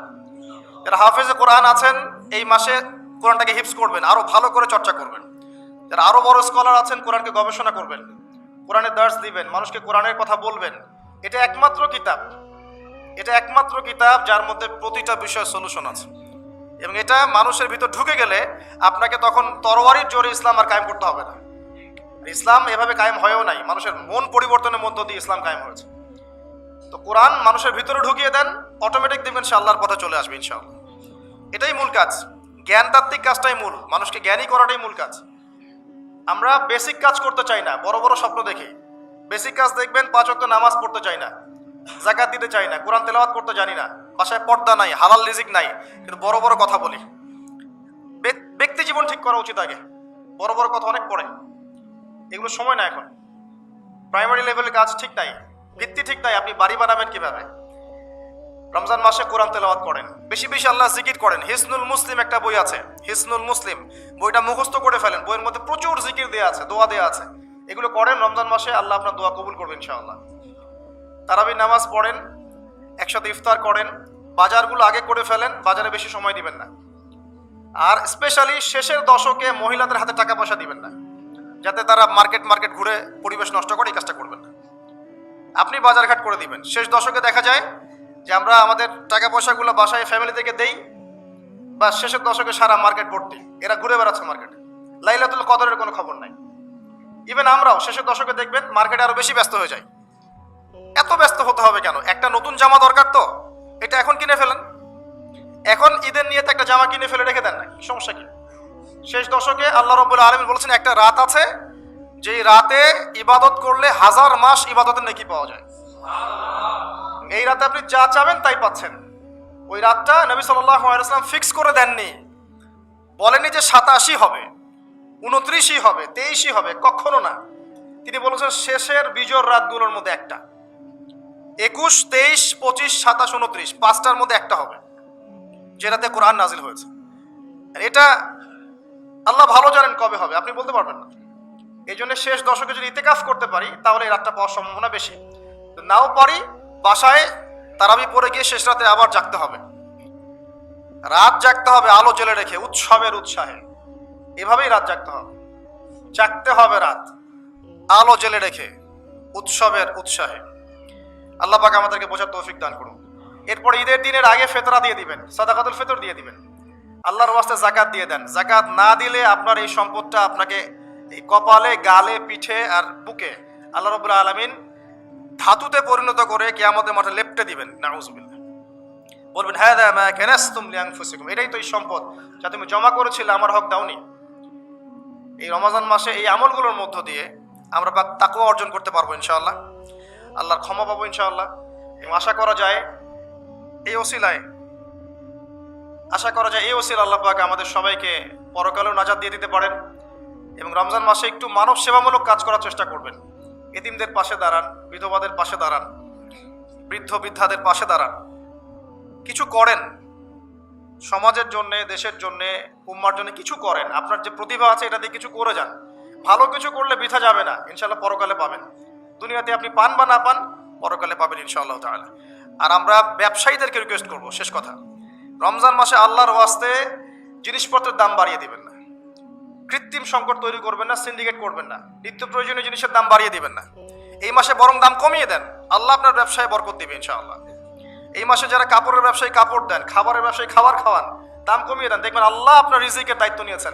Speaker 1: যারা হাফেজে কোরআন আছেন এই মাসে কোরআনটাকে হিফজ করবেন, আরো ভালো করে চর্চা করবেন। যারা আরো বড় স্কলার আছেন কোরআনকে গবেষণা করবেন, কোরআনের দার্স দিবেন, মানুষকে কোরআনের কথা বলবেন। এটা একমাত্র কিতাব যার মধ্যে প্রতিটা বিষয়ের সলিউশন আছে, এবং এটা মানুষের ভিতর ঢুকে গেলে আপনাকে তখন তরবারির জোরে ইসলাম আর কায়েম করতে হবে না। ইসলাম এভাবে কায়েম হয়েও নাই, মানুষের মন পরিবর্তনের মধ্য দিয়ে ইসলাম কায়েম হয়েছে। তো কোরআন মানুষের ভিতরে ঢুকিয়ে দেন, অটোমেটিক দেখবেন সে আল্লাহর পথে চলে আসবে ইনশাআল্লাহ। এটাই মূল কাজ, জ্ঞানতাত্ত্বিক কাজটাই মূল, মানুষকে জ্ঞানী করাটাই মূল কাজ। আমরা বেসিক কাজ করতে চাই না, বড় বড় স্বপ্ন দেখি। বেসিক কাজ দেখবেন, 5 ওয়াক্ত নামাজ পড়তে চাই না, যাকাত দিতে চাই না, কোরআন তেলাওয়াত করতে জানি না, বাসায় পর্দা নাই, হালাল রিজিক নাই, কিন্তু বড় বড় কথা বলি। ব্যক্তি জীবন ঠিক করা উচিত আগে, বড় বড় কথা অনেক পড়ে, এগুলো সময় না। এখন প্রাইমারি লেভেলের কাজ ঠিক নাই, ভিত্তি ঠিক নাই, আপনি বাড়ি বানাবেন কিভাবে? রমজান মাসে কোরআন তেলাওয়াত করেন, বেশি বেশি আল্লাহ জিকির করেন। হিসনুল মুসলিম একটা বই আছে, হিসনুল মুসলিম, বইটা মুখস্থ করে ফেলেন, বইয়ের মধ্যে প্রচুর জিকির দেওয়া আছে, দোয়া দেওয়া আছে, এগুলো করেন রমজান মাসে, আল্লাহ আপনার দোয়া কবুল করবেন ইনশাআল্লাহ। তারাবির নামাজ পড়েন, একসাথে ইফতার করেন, বাজারগুলো আগে করে ফেলেন, বাজারে বেশি সময় দিবেন না। আর স্পেশালি শেষের দশকে মহিলাদের হাতে টাকা পয়সা দিবেন না, যাতে তারা মার্কেট ঘুরে পরিবেশ নষ্ট করে, এই কাজটা করবেন না। আপনি বাজারঘাট করে দিবেন। শেষ দশকে দেখা যায় যে আমরা আমাদের টাকা পয়সাগুলো বাসায় ফ্যামিলি থেকে দেই, বা শেষের দশকে সারা মার্কেট ভর্তি, এরা ঘুরে বেড়াচ্ছে মার্কেটে, লাইলাতুল কদরের কোনো খবর নাই। ইভেন আমরাও শেষের দশকে দেখবেন মার্কেটে আরো বেশি ব্যস্ত হয়ে যায়। এত ব্যস্ত হতে হবে কেন? একটা নতুন জামা দরকার, তো এটা এখন কিনে ফেলেন, এখন ঈদের নিয়ে একটা জামা কিনে ফেলে রেখে দেন না, সমস্যা কি? শেষ দশকে আল্লাহ রাব্বুল আলামিন বলেছেন একটা রাত আছে, যেই রাতে ইবাদত করলে 1000 মাস ইবাদতের নেকি পাওয়া যায়। এই রাতে আপনি যা চাবেন তাই পাচ্ছেন। ওই রাতটা নবী সাল্লাল্লাহু আলাইহি ওয়াসাল্লাম ফিক্স করে দেননি, বলেননি যে 87 হবে, 29 হবে, 23 হবে, কখনো না। তিনি বলেছেন শেষের বিজোড় রাতগুলোর মধ্যে একটা, 21, 23, 25, 27, 29, 5টার মধ্যে একটা হবে। যে রাতে কোরআন নাজিল হয়েছে। এটা আল্লাহ ভালো জানেন কবে হবে, আপনি বলতে পারবেন না। এই জন্য শেষ দশকে যদি ইতিকাফ করতে পারি তাহলে এই রাতটা পাওয়ার সম্ভাবনা বেশি। নাও পারি, বাসায় তারাবি পড়ে গিয়ে শেষ রাতে আবার জাগতে হবে, রাত জাগতে হবে আলো জ্বেলে রেখে উৎসবের উৎসাহে। এভাবেই রাত জাগতে হবে, জাগতে হবে রাত আলো জ্বেলে রেখে উৎসবের উৎসাহে। আল্লাহ পাক আমাদেরকে বোঝার তৌফিক দান করুন। এরপর ঈদের দিনের আগে ফেতরা দিয়ে দিবেন, সাদাকাতুল ফিতর দিয়ে দিবেন, আল্লাহর ওয়াস্তে যাকাত দিয়ে দেন। যাকাত না দিলে আপনার এই সম্পদটা আপনাকে এই কপালে, গালে, পিঠে আর বুকে আল্লাহ রাব্বুল আলামিন ধাতুতে পরিণত করে কিয়ামতের মাঠে লেপটে দিবেন। নাউযুবিল্লাহ। বলবেন হাযা মা কানাসতুম লিআনফুসিকুম, এটাই তো এই সম্পদ যা তুমি জমা করেছিলে, আমার হক দাওনি। এই রমজান মাসে এই আমলগুলোর মধ্য দিয়ে আমরা তাকওয়া অর্জন করতে পারবো ইনশাআল্লাহ, আল্লাহর ক্ষমা পাবো ইনশাআল্লাহ। এবং আশা করা যায় এই ওসিলায় আল্লাহ পাক আমাদের সবাইকে পরকালেও নাজাত দিয়ে দিতে পারেন। এবং রমজান মাসে একটু মানব সেবামূলক কাজ করার চেষ্টা করবেন। এতিমদের পাশে দাঁড়ান, বিধবাদের পাশে দাঁড়ান, বৃদ্ধ বৃদ্ধাদের পাশে দাঁড়ান, কিছু করেন সমাজের জন্যে, দেশের জন্যে, উম্মার জন্য কিছু করেন। আপনার যে প্রতিভা আছে এটা দিয়ে কিছু করে যান। ভালো কিছু করলে বৃথা যাবে না, ইনশাআল্লাহ পরকালে পাবেন। দুনিয়াতে আপনি পান বা না পান, পরকালে পাবেন ইনশাআল্লাহ তাআলা। আর আমরা ব্যবসায়ীদেরকে রিকোয়েস্ট করব, শেষ কথা, রমজান মাসে আল্লাহর ওয়াস্তে জিনিসপত্রের দাম বাড়িয়ে দিবেন না, কৃত্রিম সংকট তৈরি করবেন না, সিন্ডিকেট করবেন না, নিত্য প্রয়োজনীয় জিনিসের দাম বাড়িয়ে দিবেন না। এই মাসে বরং দাম কমিয়ে দেন, আল্লাহ আপনার ব্যবসায় বরকত দিবে ইনশাআল্লাহ। এই মাসে যারা কাপড়ের ব্যবসায়ী কাপড় দেন, খাবারের ব্যবসায়ী খাবার খাওয়ান, দাম কমিয়ে দেন, দেখবেন আল্লাহ আপনার রিজিকের দায়িত্ব নিয়েছেন।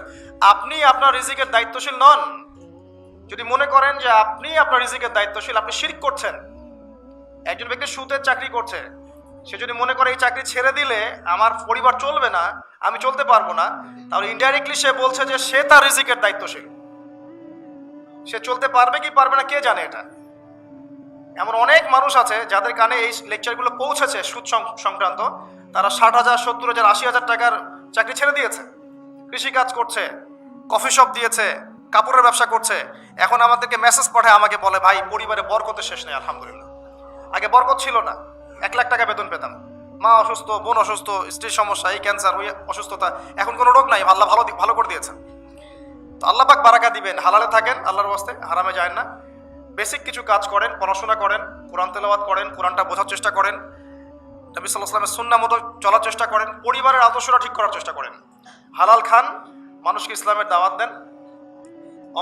Speaker 1: আপনি আপনার রিজিকের দায়িত্বশীল নন। যদি মনে করেন যে আপনি আপনার রিজিকের দায়িত্বশীল, আপনি শিরক করছেন। একজন ব্যক্তি সুদের চাকরি করছে, সে যদি মনে করে এই চাকরি ছেড়ে দিলে আমার পরিবার চলবে না, আমি চলতে পারবো না, তাহলে ইনডাইরেক্টলি সে বলছে যে সে তার রিজিকের দায়িত্বশীল। সে চলতে পারবে কি পারবে না কে জানে এটা। এমন অনেক মানুষ আছে যাদের কানে এই লেকচারগুলো পৌঁছেছে সুদ সংক্রান্ত, তারা 60,000, 70,000, 80,000 টাকার চাকরি ছেড়ে দিয়েছে, কৃষিকাজ করছে, কফি শপ দিয়েছে, কাপড়ের ব্যবসা করছে। এখন আমাদেরকে মেসেজ পাঠায়, আমাকে বলে ভাই পরিবারে বরকতের শেষ নেই আলহামদুলিল্লাহ। আগে বরকত ছিল না, 1 লাখ টাকা বেতন পেতাম, মা অসুস্থ, বোন অসুস্থ, স্ত্রীর সমস্যা, এই ক্যান্সার, ওই অসুস্থতা, এখন কোনো রোগ নাই, আল্লাহ ভালো করে দিয়েছেন। তো আল্লাহ পাক বারাকা দিবেন। হালালে থাকেন আল্লাহর ওয়াস্তে, হারামে যায় না। বেসিক কিছু কাজ করেন, পড়াশোনা করেন, কোরআন তেলাওয়াত করেন, কোরআনটা বোঝার চেষ্টা করেন, নবী সাল্লাল্লাহু আলাইহি ওয়াসাল্লামের সুন্নাহ মতো চলার চেষ্টা করেন, পরিবারের আদর্শটা ঠিক করার চেষ্টা করেন, হালাল খান, মানুষকে ইসলামের দাওয়াত দেন,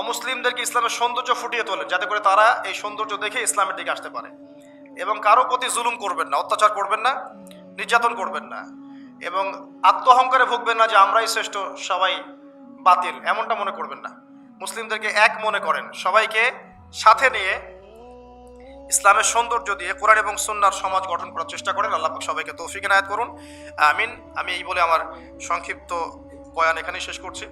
Speaker 1: অমুসলিমদেরকে ইসলামের সৌন্দর্য ফুটিয়ে তোলেন, যাতে করে তারা এই সৌন্দর্য দেখে ইসলামের দিকে আসতে পারে। এবং কারো প্রতি জুলুম করবেন না, অত্যাচার করবেন না, নির্যাতন করবেন না, এবং আত্ম অহংকারে ভুগবেন না যে আমরাই শ্রেষ্ঠ, সবাই বাতিল, এমনটা মনে করবেন না। মুসলিমদেরকে এক মনে করেন, সবাইকে সাথে নিয়ে ইসলামের সৌন্দর্য দিয়ে কোরআন এবং সুন্নাহর সমাজ গঠন করার চেষ্টা করেন। আল্লাহ পাক সবাইকে তৌফিক এনায়েত করুন, আমিন। আমি এই বলে আমার সংক্ষিপ্ত বয়ান এখানেই শেষ করছি।